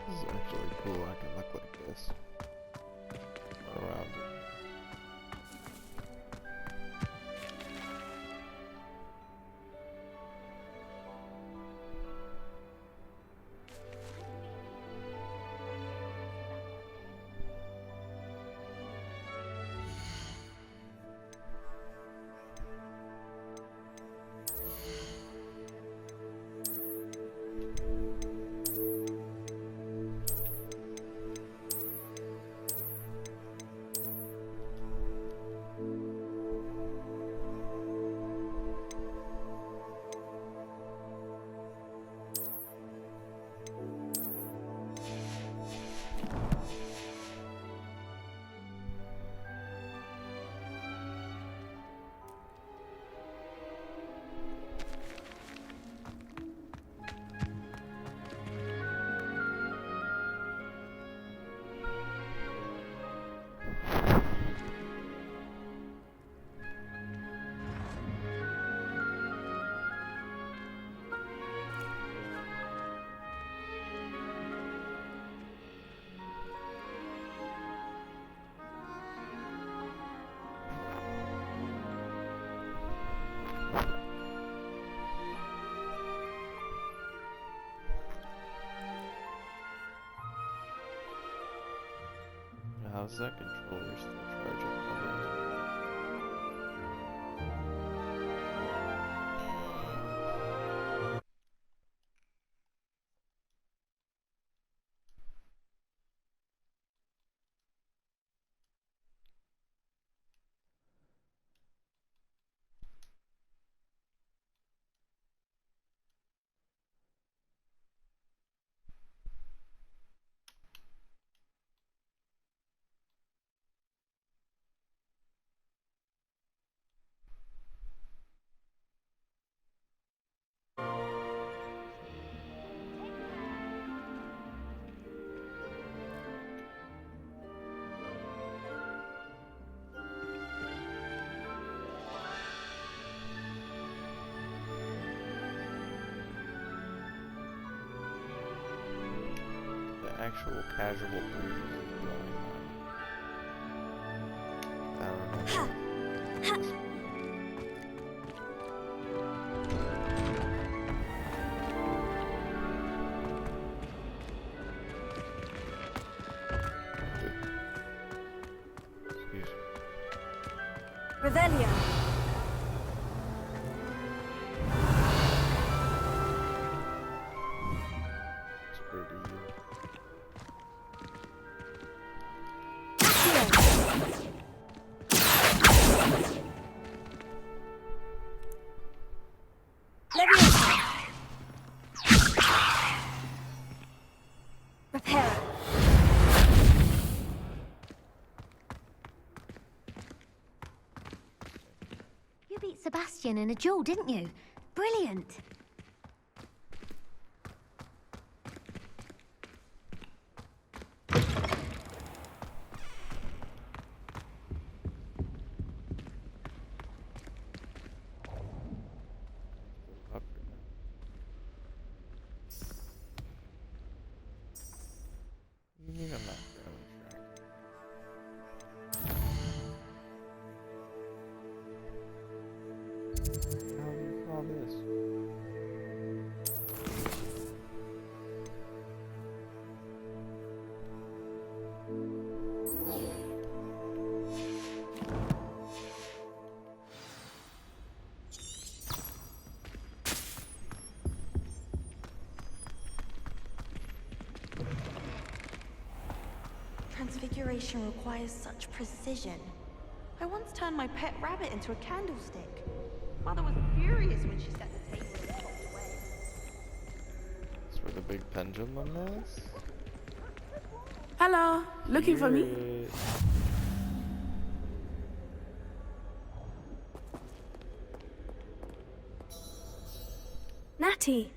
This is actually cool. I can look like this around it. How's that controller still charging? Actual casual breeze is blowing on. I don't know. Revelio. It's pretty. Reparo. You beat Sebastian in a duel, didn't you? Brilliant. You mean I'm not fairly tracking? How do you call this? Transfiguration requires such precision. I once turned my pet rabbit into a candlestick. Mother was furious when she set the table and walked away. That's where the big pendulum is? Hello, looking for me? Here. Natty,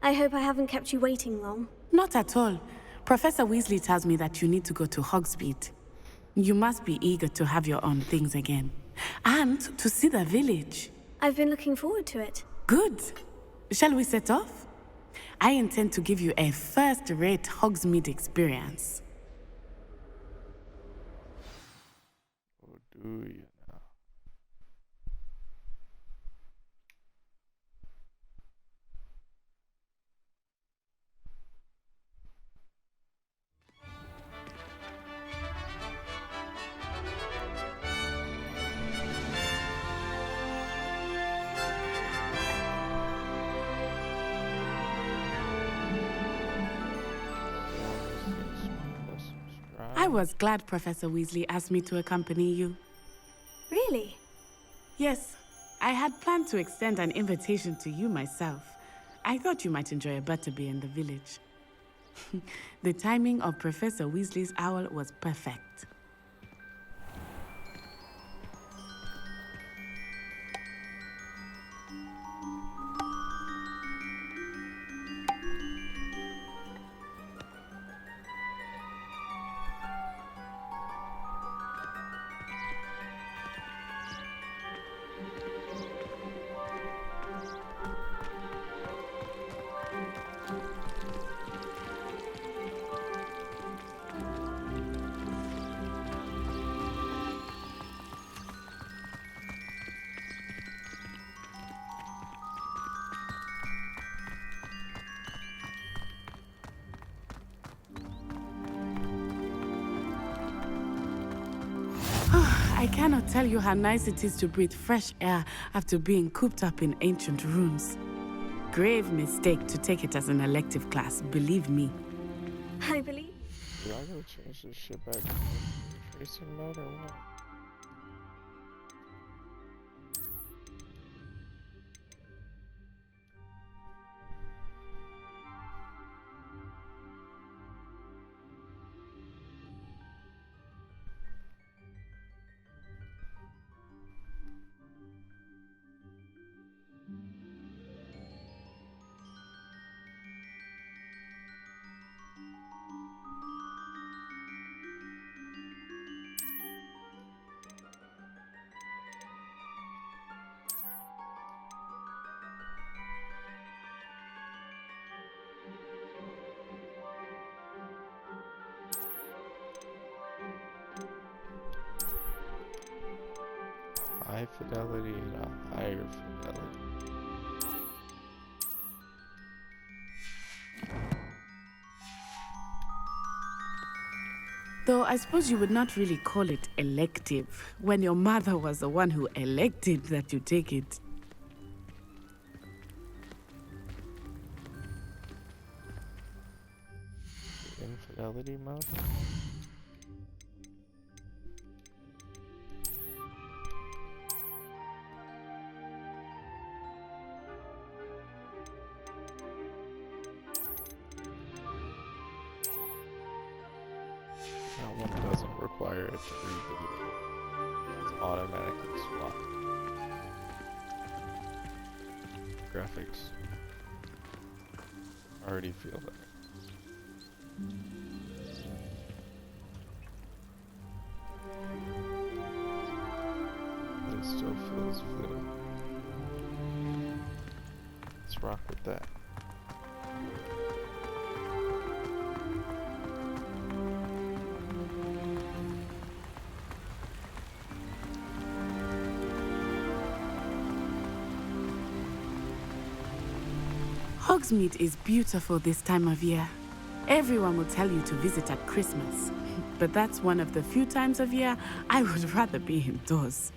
I hope I haven't kept you waiting long. Not at all. Professor Weasley tells me that you need to go to Hogsmeade. You must be eager to have your own things again. And to see the village. I've been looking forward to it. Good. Shall we set off? I intend to give you a first-rate Hogsmeade experience. Oh, do you now? I was glad Professor Weasley asked me to accompany you. Really? Yes. I had planned to extend an invitation to you myself. I thought you might enjoy a butterbeer in the village. The timing of Professor Weasley's owl was perfect. I cannot tell you how nice it is to breathe fresh air after being cooped up in ancient rooms. Grave mistake to take it as an elective class, believe me. I believe. Do I gotta change this shit back to tracing mode or what? High fidelity and a higher fidelity. Though I suppose you would not really call it elective, when your mother was the one who elected that you take it. Infidelity mode? That one doesn't require it to reboot. It's automatically swapped. Graphics already feel better. But it still feels fluid. Let's rock with that. Hogsmeade is beautiful this time of year. Everyone will tell you to visit at Christmas. But that's one of the few times of year I would rather be indoors.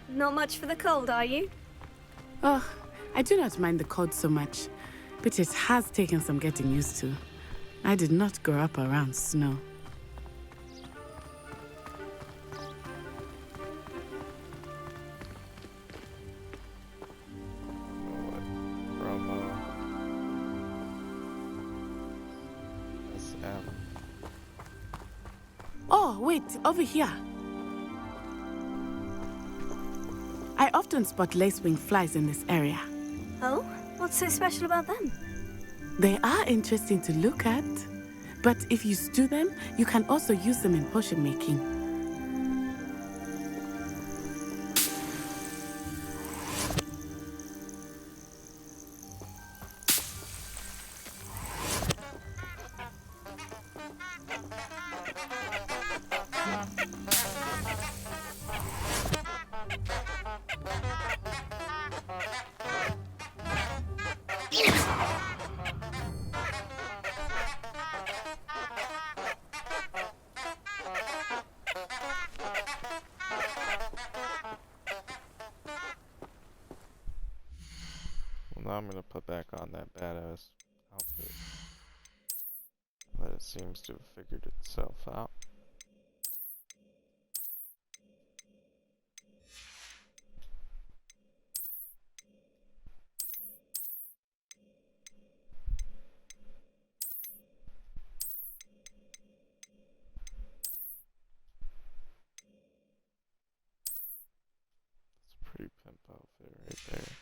Not much for the cold, are you? Oh, I do not mind the cold so much, but it has taken some getting used to. I did not grow up around snow. Oh, wait, over here. I often spot lacewing flies in this area. Oh? What's so special about them? They are interesting to look at, but if you stew them, you can also use them in potion making. Now I'm gonna put back on that badass outfit. That it seems to have figured itself out. It's a pretty pimp outfit right there.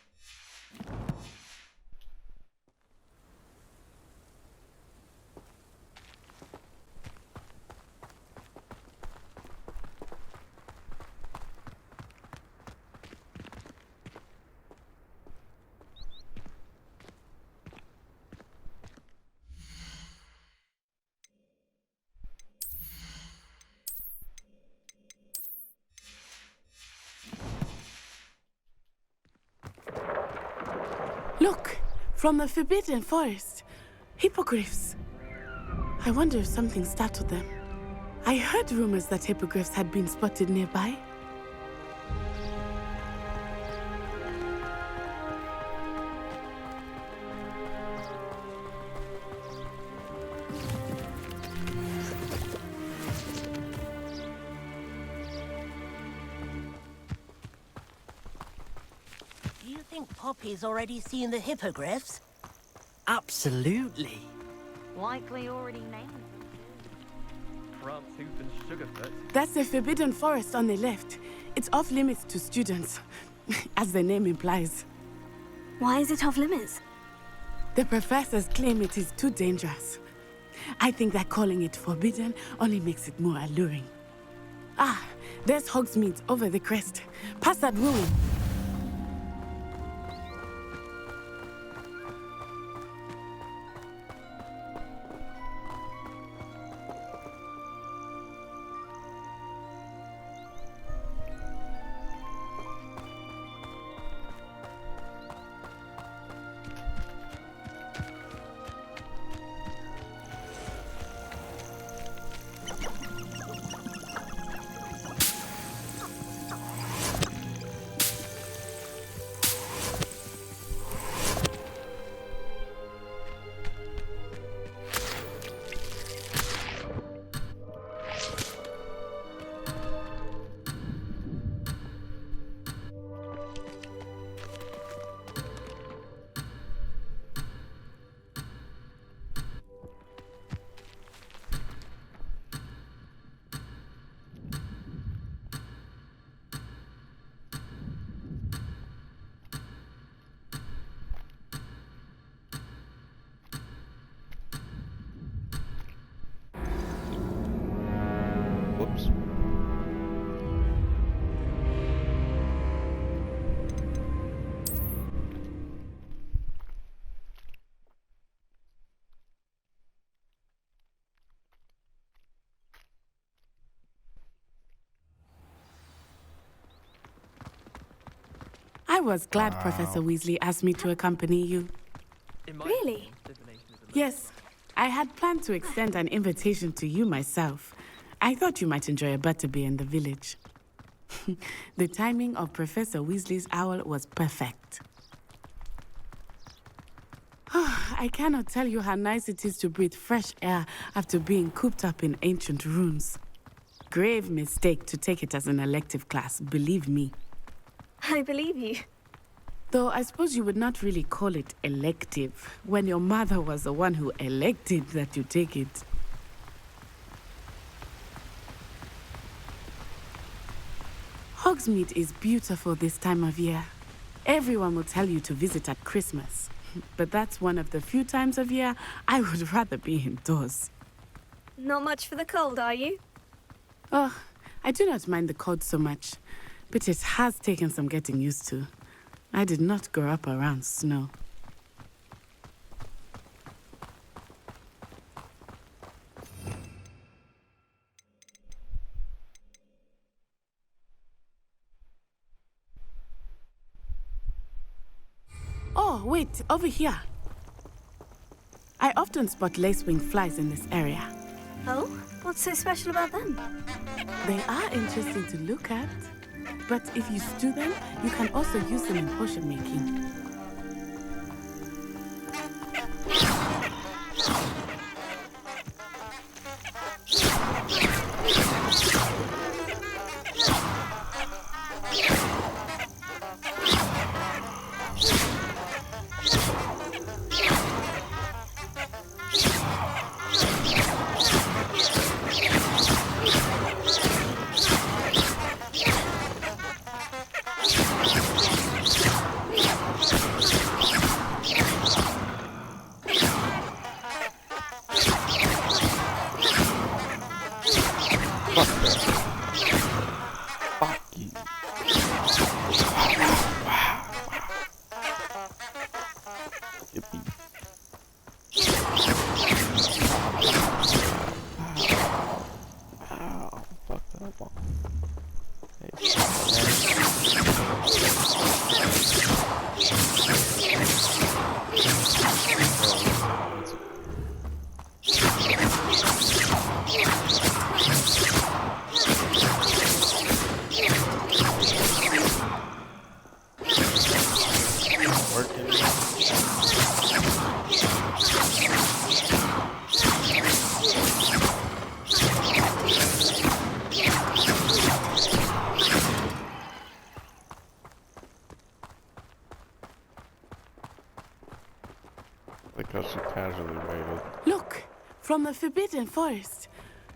Look, from the Forbidden Forest. Hippogriffs. I wonder if something startled them. I heard rumors that hippogriffs had been spotted nearby. Do you think Poppy's already seen the hippogriffs? Absolutely. Likely already named them. Crabtooth and Sugarfoot. That's the Forbidden Forest on the left. It's off limits to students, as the name implies. Why is it off limits? The professors claim it is too dangerous. I think that calling it forbidden only makes it more alluring. Ah, there's Hogsmeade over the crest. Past that ruin. I was glad Professor Weasley asked me to accompany you. Really? Yes, I had planned to extend an invitation to you myself. I thought you might enjoy a butterbeer in the village. The timing of Professor Weasley's owl was perfect. I cannot tell you how nice it is to breathe fresh air after being cooped up in ancient ruins. Grave mistake to take it as an elective class, believe me. I believe you. Though I suppose you would not really call it elective when your mother was the one who elected that you take it. Hogsmeade is beautiful this time of year. Everyone will tell you to visit at Christmas. But that's one of the few times of year I would rather be indoors. Not much for the cold, are you? Oh, I do not mind the cold so much, but it has taken some getting used to. I did not grow up around snow. Oh, wait, over here. I often spot lacewing flies in this area. Oh? What's so special about them? They are interesting to look at, but if you stew them, you can also use them in potion making. Because she casually waited. Look, from the Forbidden Forest.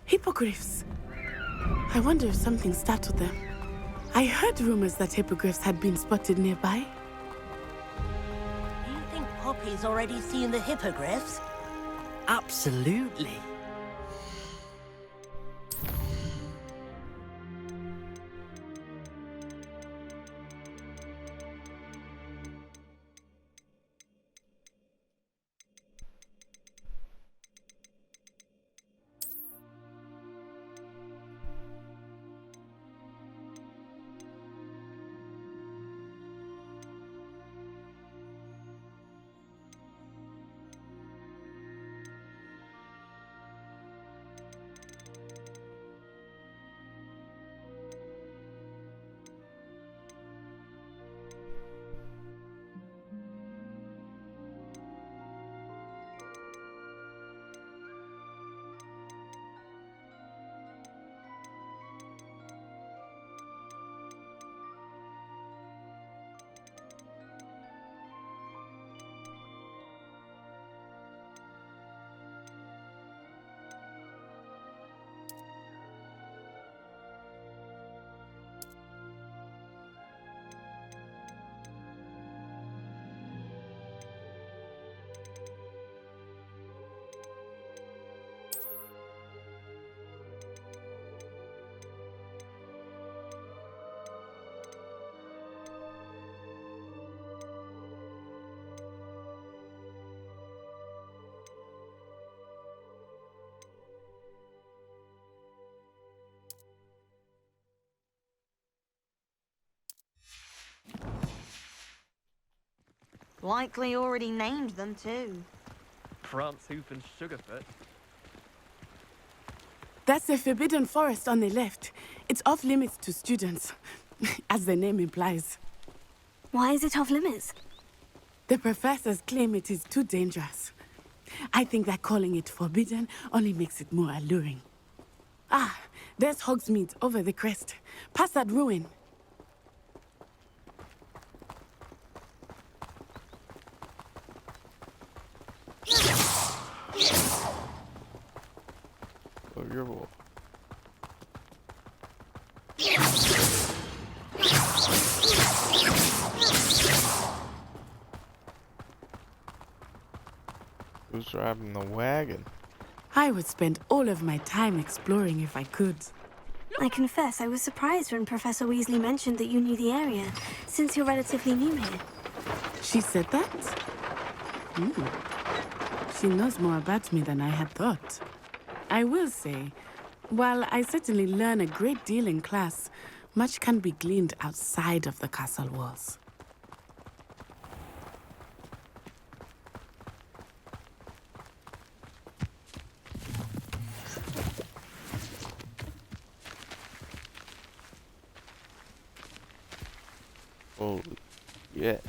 Hippogriffs. I wonder if something startled them. I heard rumors that hippogriffs had been spotted nearby. Do you think Poppy's already seen the hippogriffs? Absolutely. Likely already named them too. Prance Hoof and Sugarfoot. That's the Forbidden Forest on the left. It's off limits to students, as the name implies. Why is it off limits? The professors claim it is too dangerous. I think that calling it forbidden only makes it more alluring. Ah, there's Hogsmeade over the crest. Past that ruin. Oh, you're wolf. Who's driving the wagon? I would spend all of my time exploring if I could. I confess I was surprised when Professor Weasley mentioned that you knew the area, since you're relatively new here. She said that? She knows more about me than I had thought. I will say, while I certainly learn a great deal in class, much can be gleaned outside of the castle walls. Holy shit.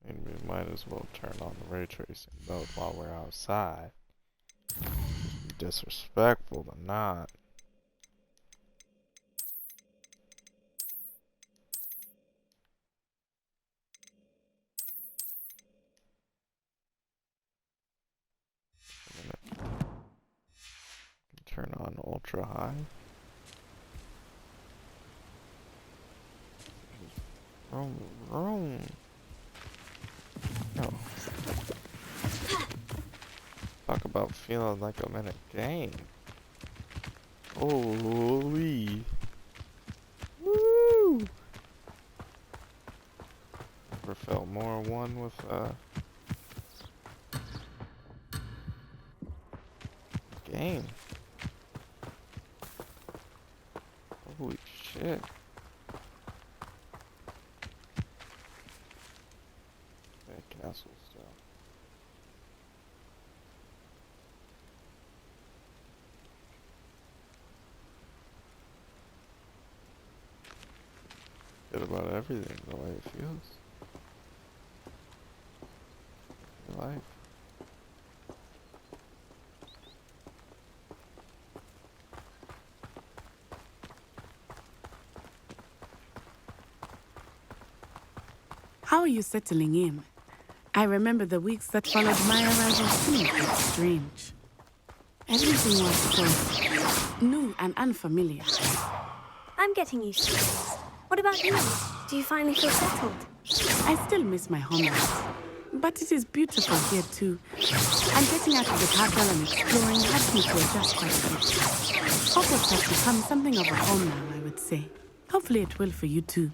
And we might as well turn on the ray tracing mode while we're outside. Be disrespectful to not. Turn on ultra high. Vroom. No. Talk about feeling like I'm in a game. Holy. Woo! Never felt more one with game. Holy shit. That castle stuff. Good about everything, the way it feels. Your life. How are you settling in? I remember the weeks that followed my arrival seemed quite strange. Everything was so new and unfamiliar. I'm getting used to this. What about you? Do you finally feel settled? I still miss my homeland, but it is beautiful here too. And getting out of the castle and exploring had me to adjust quite a bit. Hogwarts has become something of a home now, I would say. Hopefully it will for you too.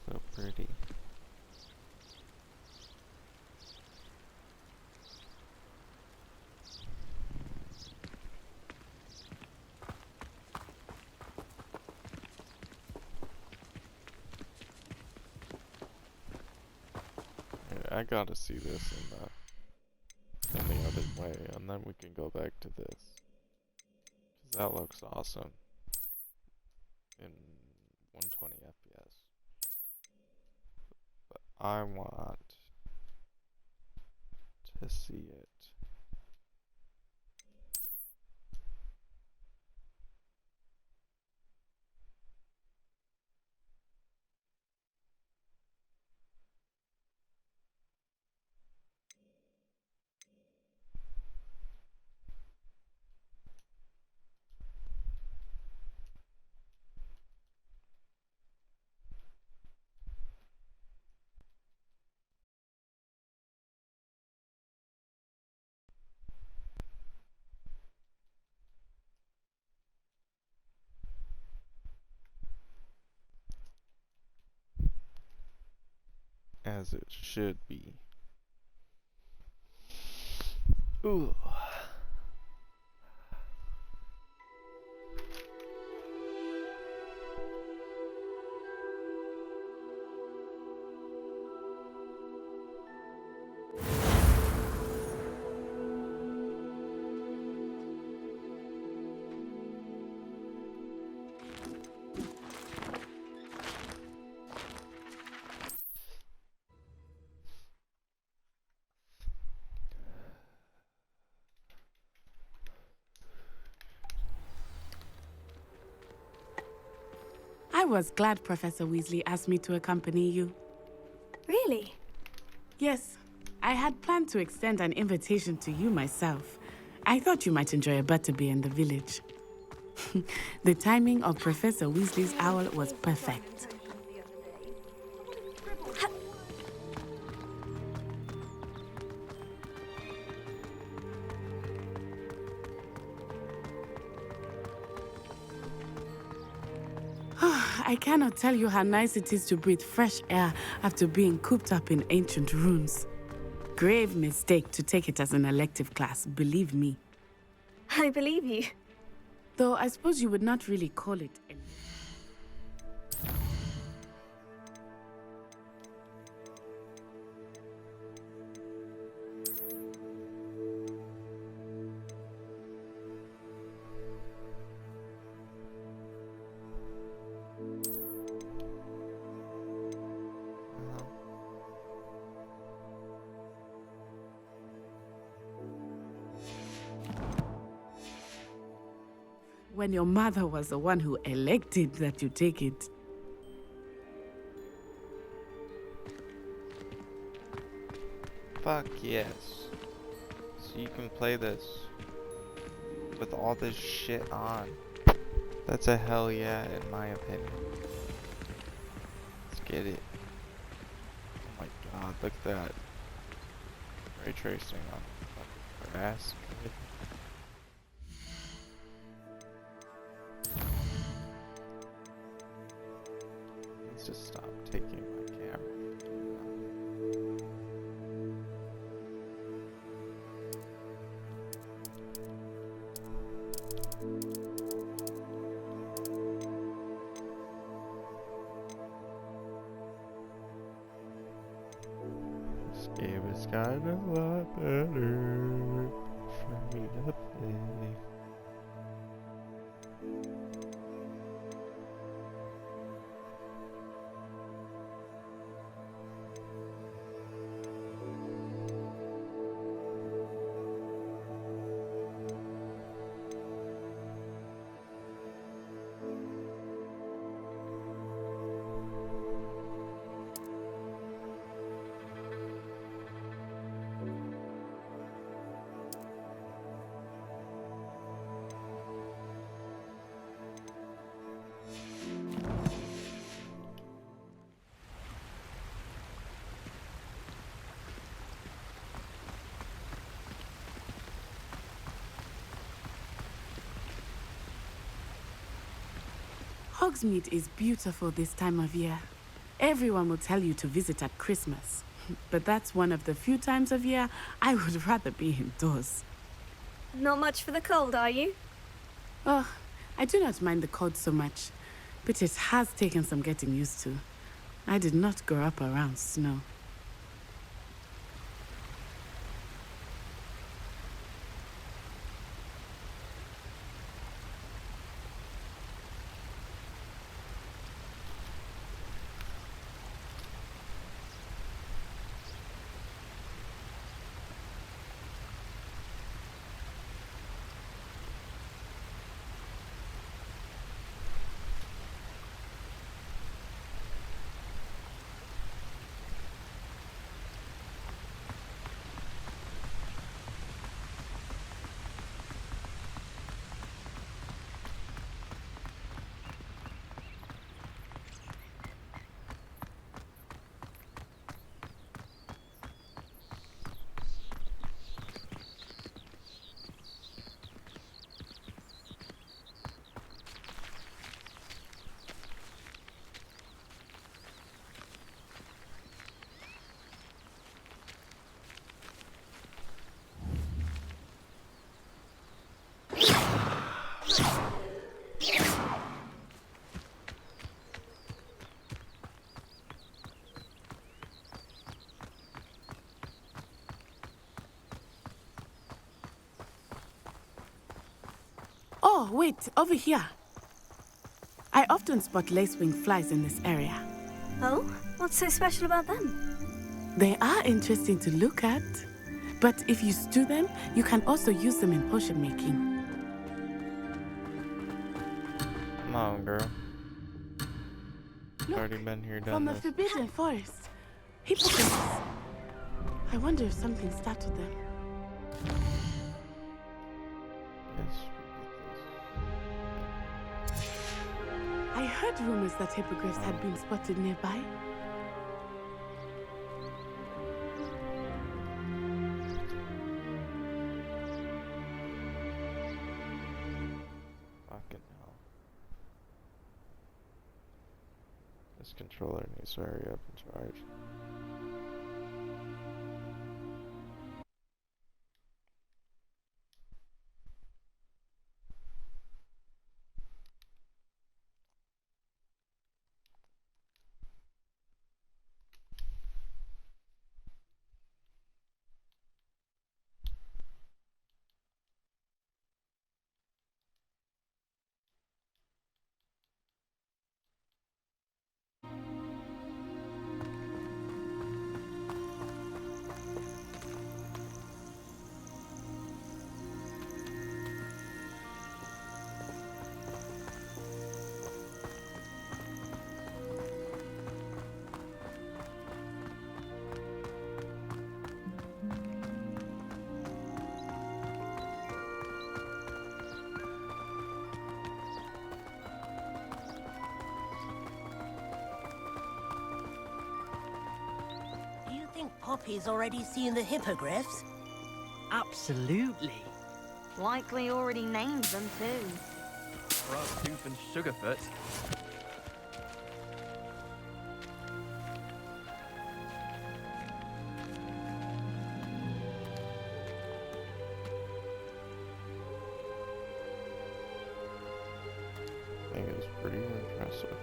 So pretty. I gotta see this in the other way, and then we can go back to this. 'Cause that looks awesome in 120 FPS. But I want to see it. As it should be. Ooh. I was glad Professor Weasley asked me to accompany you. Really? Yes. I had planned to extend an invitation to you myself. I thought you might enjoy a butterbeer in the village. The timing of Professor Weasley's owl was perfect. I cannot tell you how nice it is to breathe fresh air after being cooped up in ancient ruins. Grave mistake to take it as an elective class, believe me. I believe you. Though I suppose you would not really call it an... When your mother was the one who elected that you take it. Fuck yes. So you can play this with all this shit on. That's a hell yeah, in my opinion. Let's get it. Oh my god, look at that. Ray tracing on the grass. Let's just stop taking my camera. This game is kind of a lot better for me to play. Hogsmeade is beautiful this time of year. Everyone will tell you to visit at Christmas. But that's one of the few times of year I would rather be indoors. Not much for the cold, are you? Oh, I do not mind the cold so much, but it has taken some getting used to. I did not grow up around snow. Oh, wait, over here. I often spot lacewing flies in this area. Oh? What's so special about them? They are interesting to look at. But if you stew them, you can also use them in potion making. Come on, girl. Look, Already been here, done from the this. Forbidden Forest. Hippogriffs. I wonder if something startled them. Yes, I heard rumors that hippogriffs had been spotted nearby. fucking hell. This controller needs to hurry up and charge. Do you think Poppy's already seen the hippogriffs? Absolutely. Likely already named them too. Frosttooth and Sugarfoot. I think it's pretty impressive.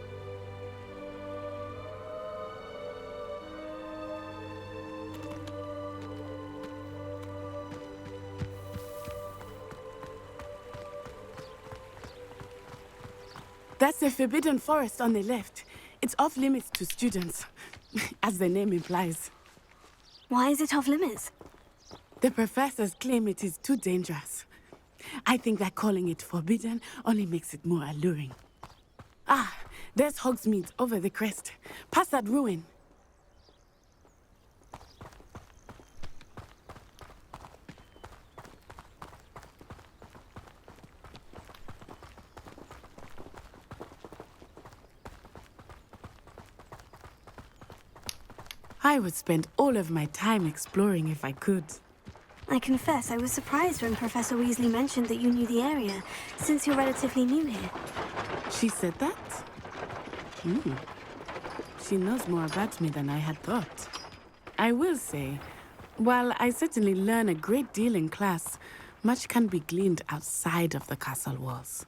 That's the Forbidden Forest on the left. It's off limits to students, as the name implies. Why is it off limits? The professors claim it is too dangerous. I think that calling it forbidden only makes it more alluring. Ah, there's Hogsmeade over the crest. Past that ruin. I would spend all of my time exploring if I could. I confess I was surprised when Professor Weasley mentioned that you knew the area, since you're relatively new here. She said that? She knows more about me than I had thought. I will say, while I certainly learn a great deal in class, much can be gleaned outside of the castle walls.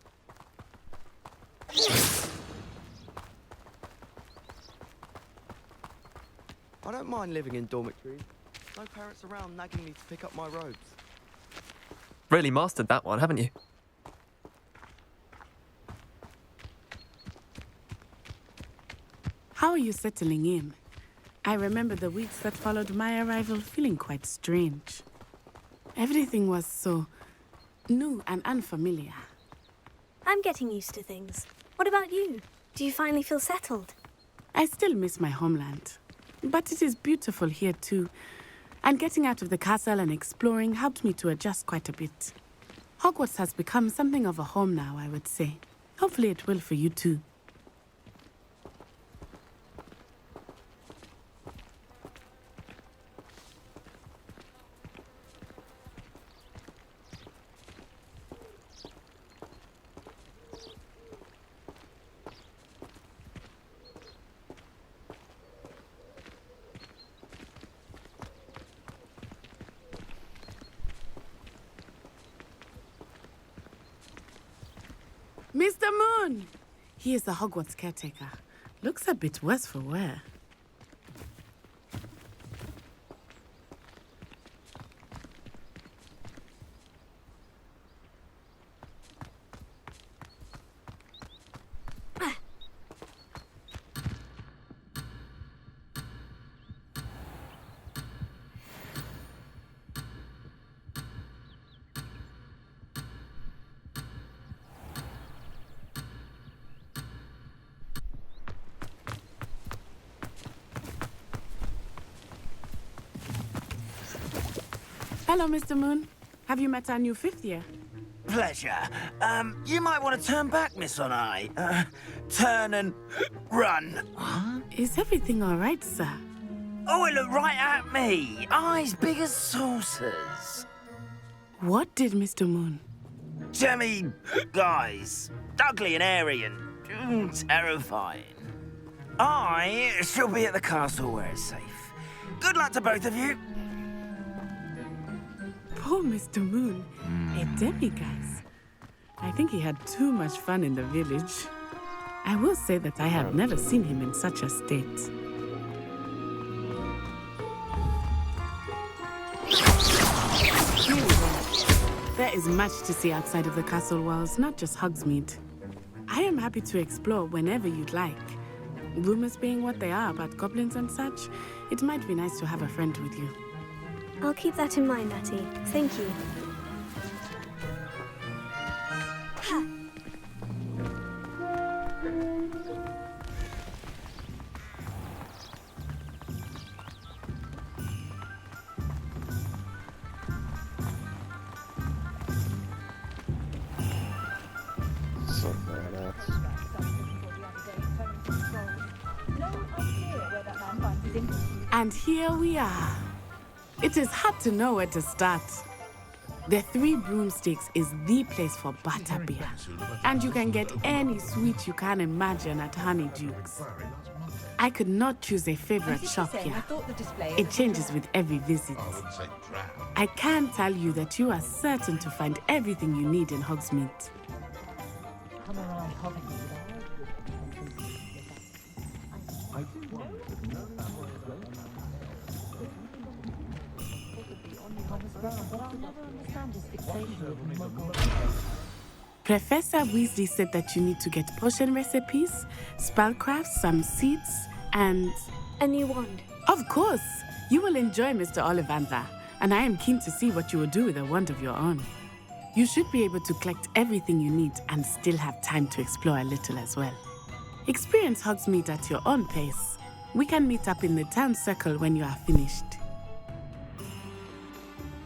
I don't mind living in dormitories. No parents around nagging me to pick up my robes. Really mastered that one, haven't you? How are you settling in? I remember the weeks that followed my arrival feeling quite strange. Everything was so new and unfamiliar. I'm getting used to things. What about you? Do you finally feel settled? I still miss my homeland. But it is beautiful here too. And getting out of the castle and exploring helped me to adjust quite a bit. Hogwarts has become something of a home now, I would say. Hopefully it will for you too. Mr. Moon! He is the Hogwarts caretaker. Looks a bit worse for wear. Hello, Mr. Moon. Have you met our new fifth year? Pleasure. You might want to turn back, Miss Onai. Turn and run. Is everything all right, sir? Oh, it looked right at me. Eyes big as saucers. What did Mr. Moon? Jemmy guys. Ugly and airy and terrifying. I shall be at the castle where it's safe. Good luck to both of you. Poor Mr. Moon. A demiguise. I think he had too much fun in the village. I will say that I have never seen him in such a state. Here we go. There is much to see outside of the castle walls, not just Hogsmeade. I am happy to explore whenever you'd like. Rumors being what they are about goblins and such, it might be nice to have a friend with you. I'll keep that in mind, Natty. Thank you. So badass. And here we are. It is hard to know where to start. The Three Broomsticks is the place for butterbeer. And you can get any sweet you can imagine at Honeydukes. I could not choose a favorite shop here. It changes with every visit. I can tell you that you are certain to find everything you need in Hogsmeade. Professor Weasley said that you need to get potion recipes, spellcrafts, some seeds, and... a new wand. Of course! You will enjoy Mr. Ollivander, and I am keen to see what you will do with a wand of your own. You should be able to collect everything you need and still have time to explore a little as well. Experience Hogsmeade at your own pace. We can meet up in the town circle when you are finished.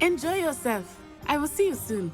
Enjoy yourself. I will see you soon.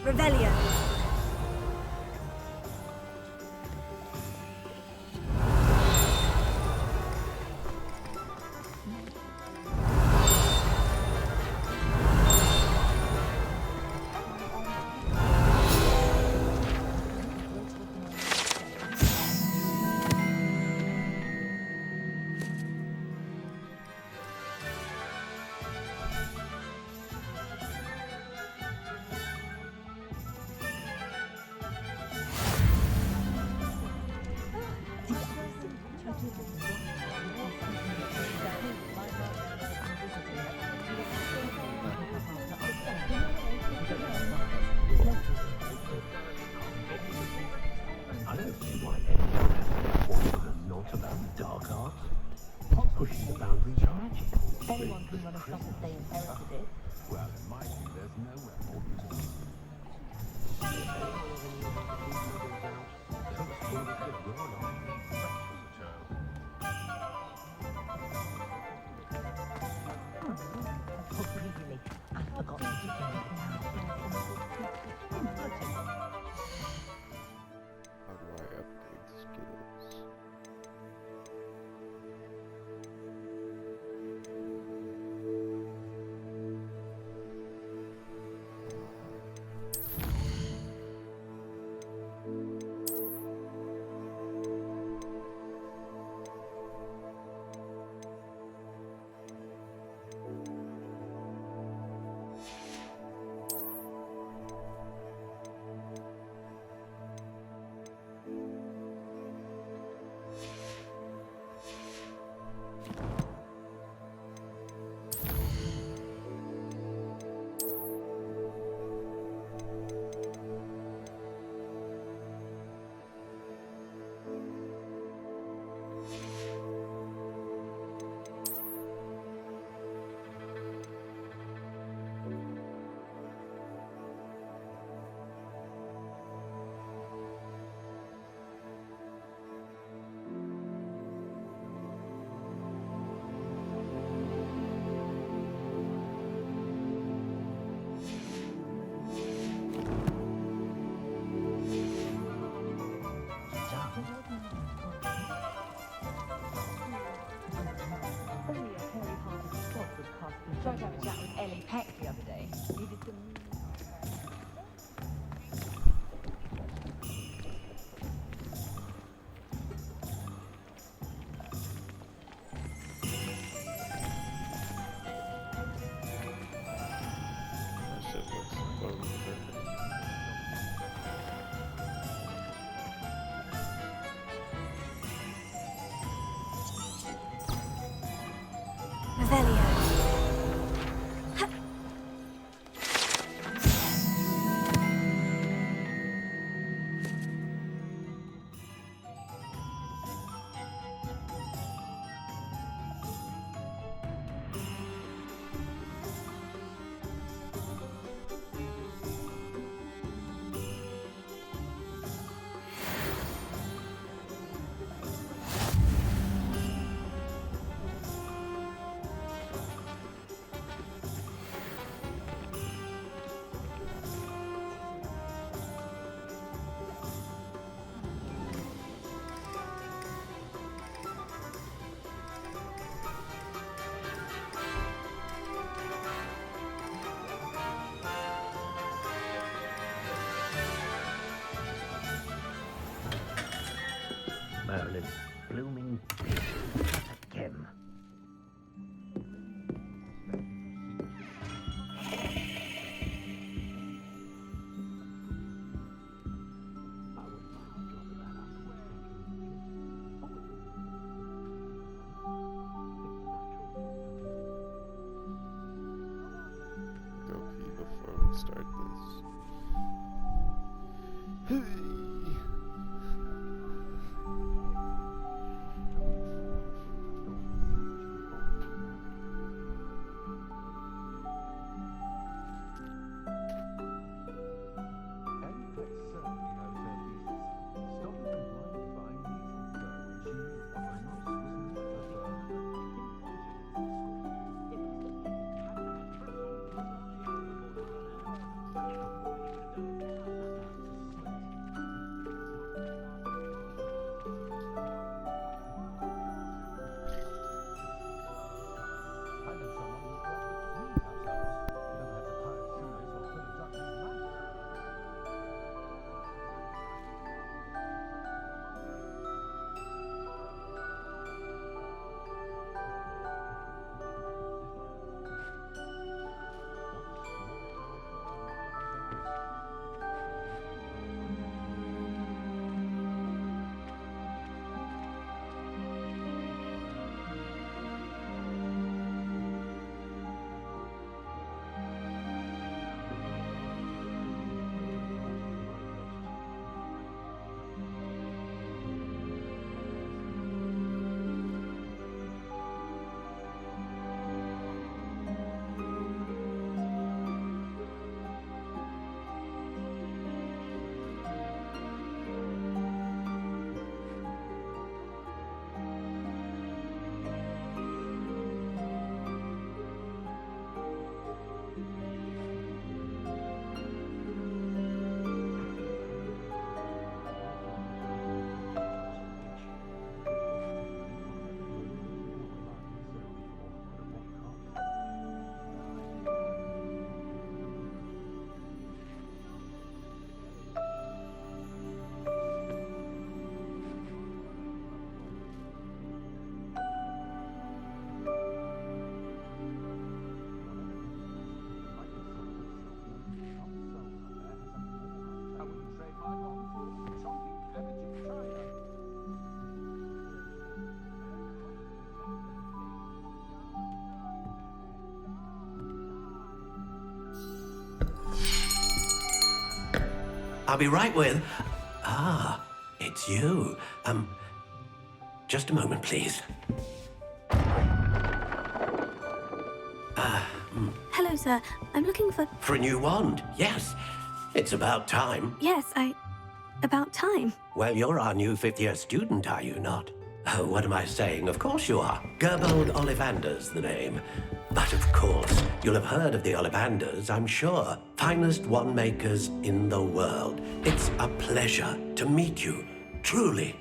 Revelio. tried to have a chat with Ellie Peck the other day. He did some... That shit looks totally perfect. Revelio. Merlin, blooming Kim. Go pee before we start this. I'll be right with... Ah, it's you. Just a moment, please. Hello, sir. I'm looking for... For a new wand, yes. It's about time. Yes, about time. Well, you're our new fifth-year student, are you not? Oh, what am I saying? Of course you are. Gerbold Ollivander's the name. But of course, you'll have heard of the Ollivanders, I'm sure. Finest wand makers in the world. It's a pleasure to meet you, truly.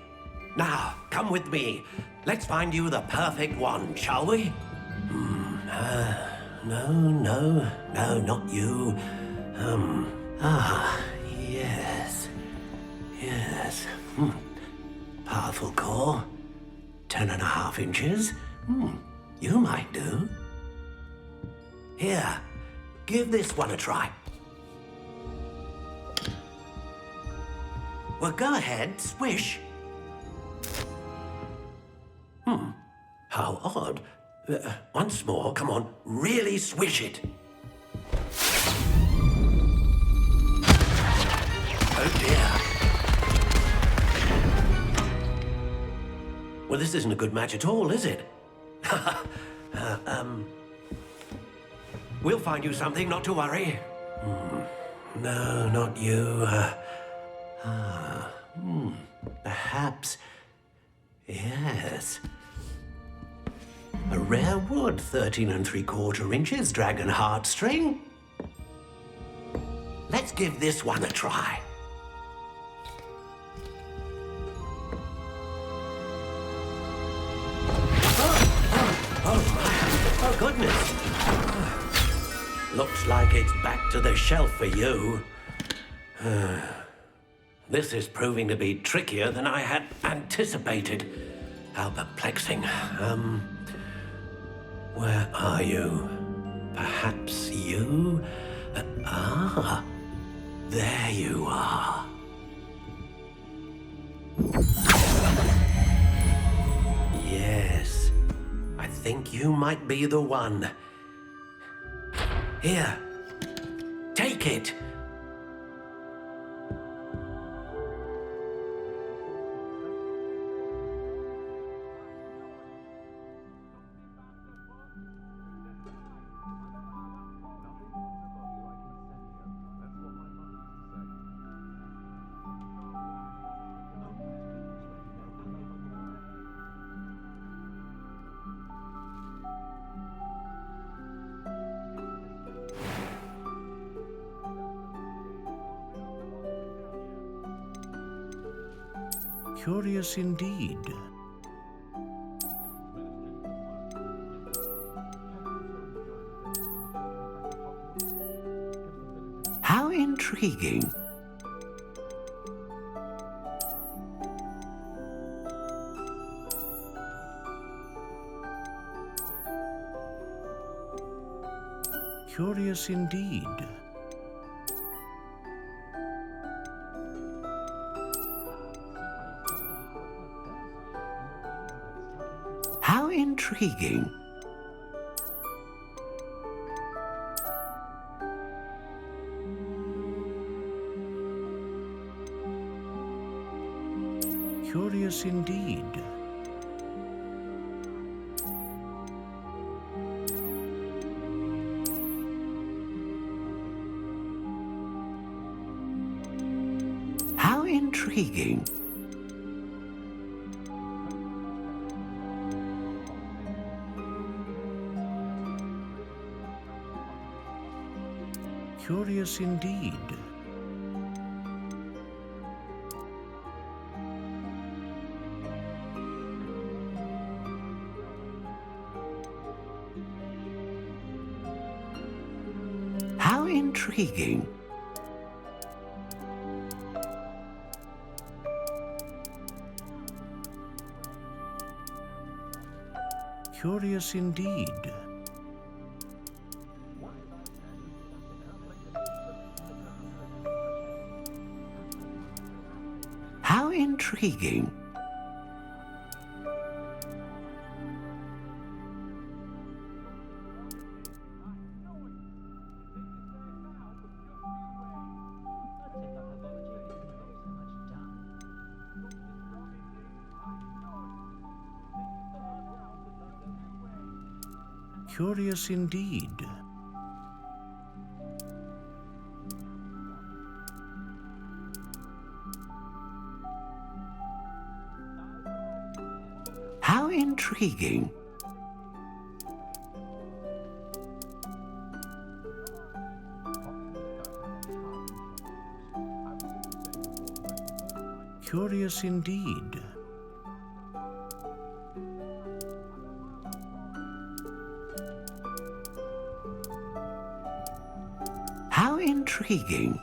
Now, come with me. Let's find you the perfect wand, shall we? No, not you. Yes. Powerful core. 10.5 inches. You might do. Here, give this one a try. Well, go ahead, swish. How odd. Once more, come on, really swish it. Oh dear. Well, this isn't a good match at all, is it? We'll find you something, not to worry. No, not you. Perhaps. Yes. A rare wood, 13 3/4 inches, dragon heartstring. Let's give this one a try. Oh, goodness. Looks like it's back to the shelf for you. This is proving to be trickier than I had anticipated. How perplexing. Where are you? Perhaps you? There you are. Yes, I think you might be the one. Here, take it. Curious indeed. How intriguing. Curious indeed. How intriguing. Curious indeed. How intriguing. Curious indeed. How intriguing. Curious indeed. How intriguing. Curious indeed. How intriguing. Curious indeed. Intriguing.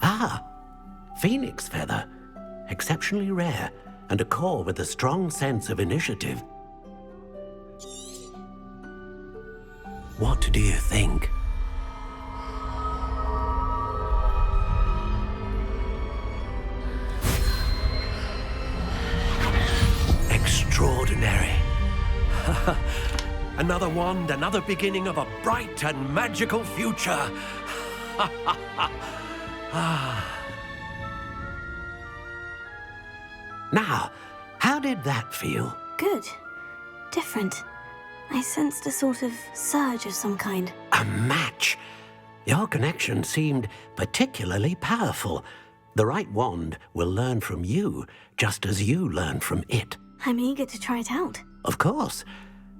Ah, phoenix feather. Exceptionally rare, and a core with a strong sense of initiative. What do you think? Extraordinary. Another wand, another beginning of a bright and magical future. Now, how did that feel? Good. Different. I sensed a sort of surge of some kind. A match. Your connection seemed particularly powerful. The right wand will learn from you, just as you learn from it. I'm eager to try it out. Of course.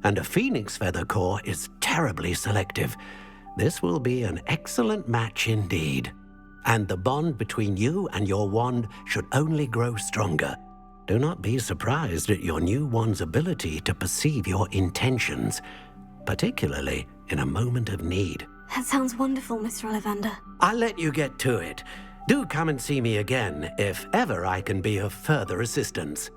And a phoenix feather core is terribly selective. This will be an excellent match indeed. And the bond between you and your wand should only grow stronger. Do not be surprised at your new wand's ability to perceive your intentions, particularly in a moment of need. That sounds wonderful, Mr. Ollivander. I'll let you get to it. Do come and see me again if ever I can be of further assistance.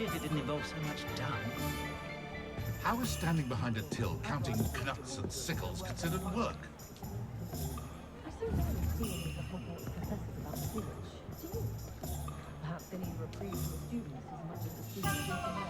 If it didn't involve so much dung. How is standing behind a till counting nuts and sickles considered work? Perhaps they need a reprieve from the students as much as the students do from them.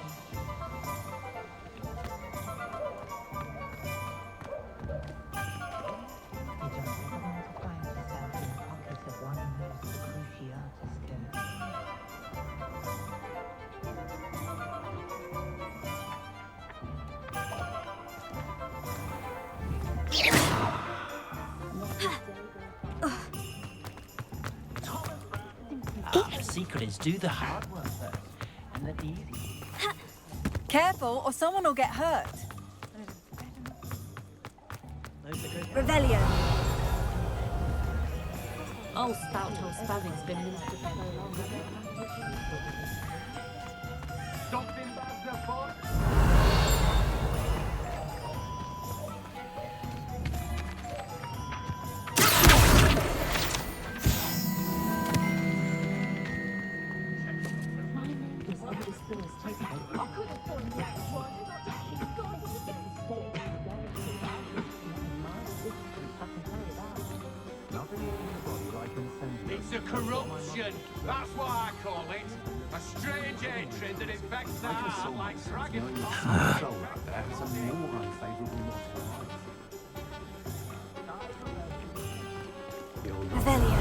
The secret is do the hard work first, and let the easy. Careful, or someone will get hurt. Revelio. Old Spout-Hole Spavin's been linked to so long. Something about the boss? It's a corruption. That's what I call it. A strange hatred that infects the heart like dragon. Revelio.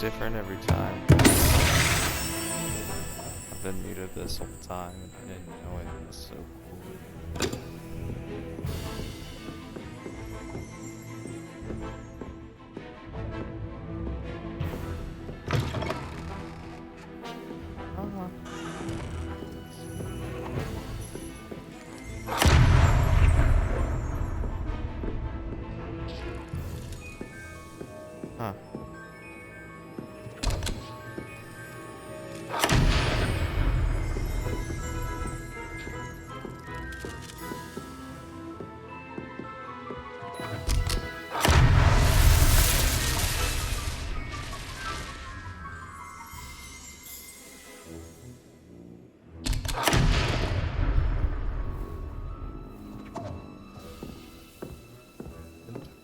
different every time. I've been muted this whole time and I didn't know it. It was so cool. Huh.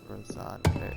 Horizonte.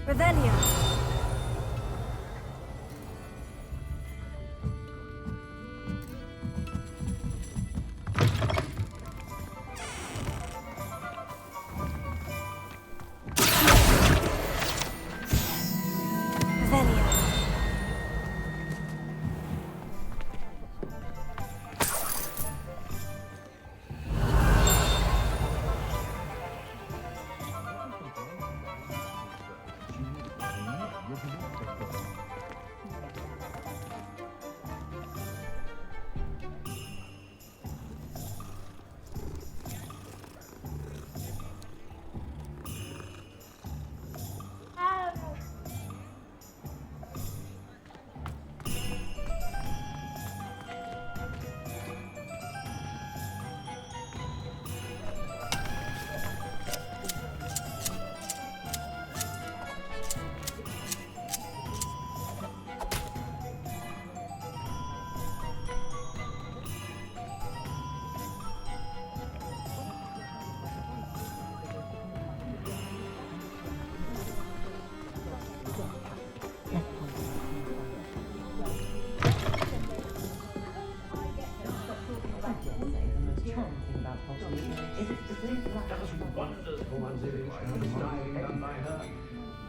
Revelio.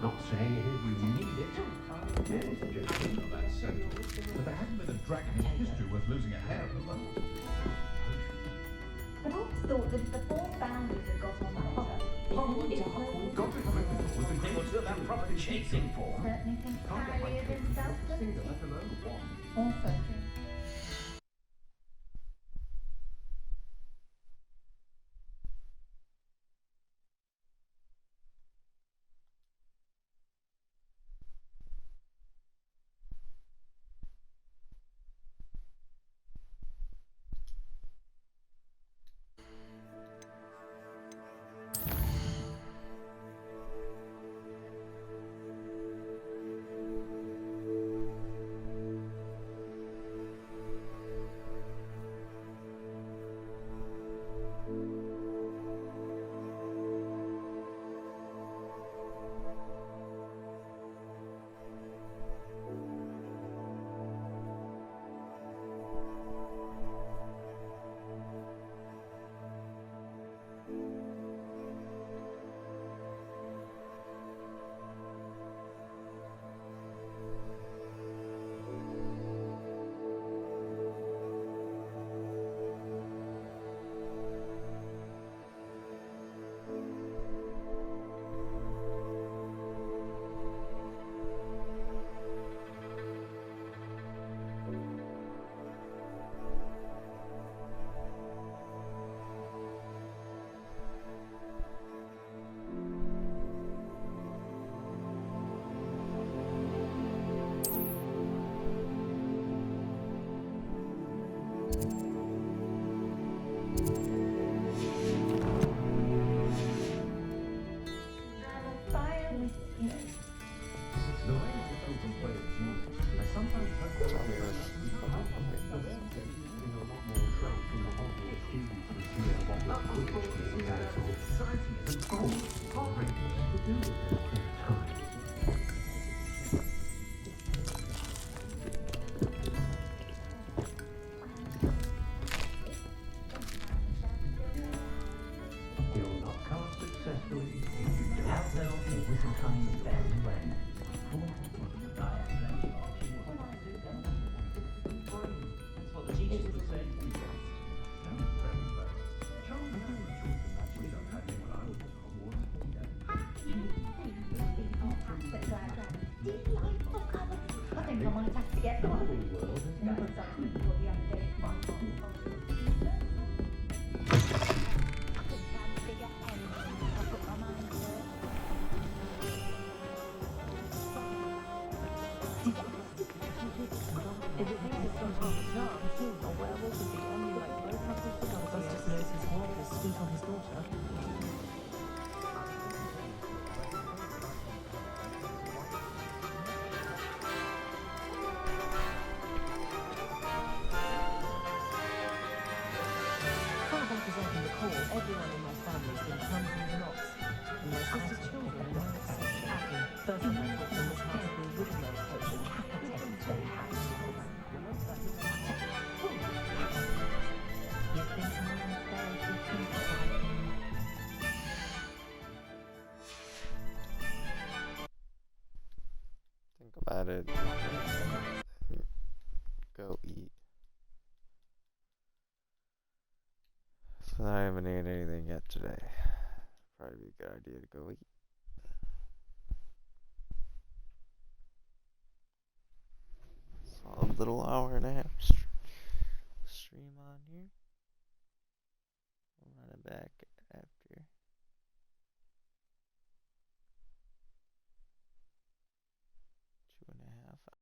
Not saying we need it. But there hasn't been a dragon in history worth losing a hair over. I've always thought that if the four boundaries had got on the hopper, They will still have proper chasing for. certainly think highly of himself, doesn't he? Also true. you know, it's the way that people can play it genius. I sometimes hope that there's a lot more traits in the Hogwarts students this year. Exciting and boring to do with it at times. You'll not cast successfully if you do not know the Whistlekind best friend. That's what the teachers would say. I think I might have to get one. And put something for the update. Everyone in my family has been tumbling knots, and my sister's children are now accepting. First of all, in this house, the original potion happened to have. You think I'm unfair to think about me? Think about it. Go eat. So I haven't eaten anything yet today. Probably be a good idea to go eat. Solid little hour and a half stream on here. We'll run it back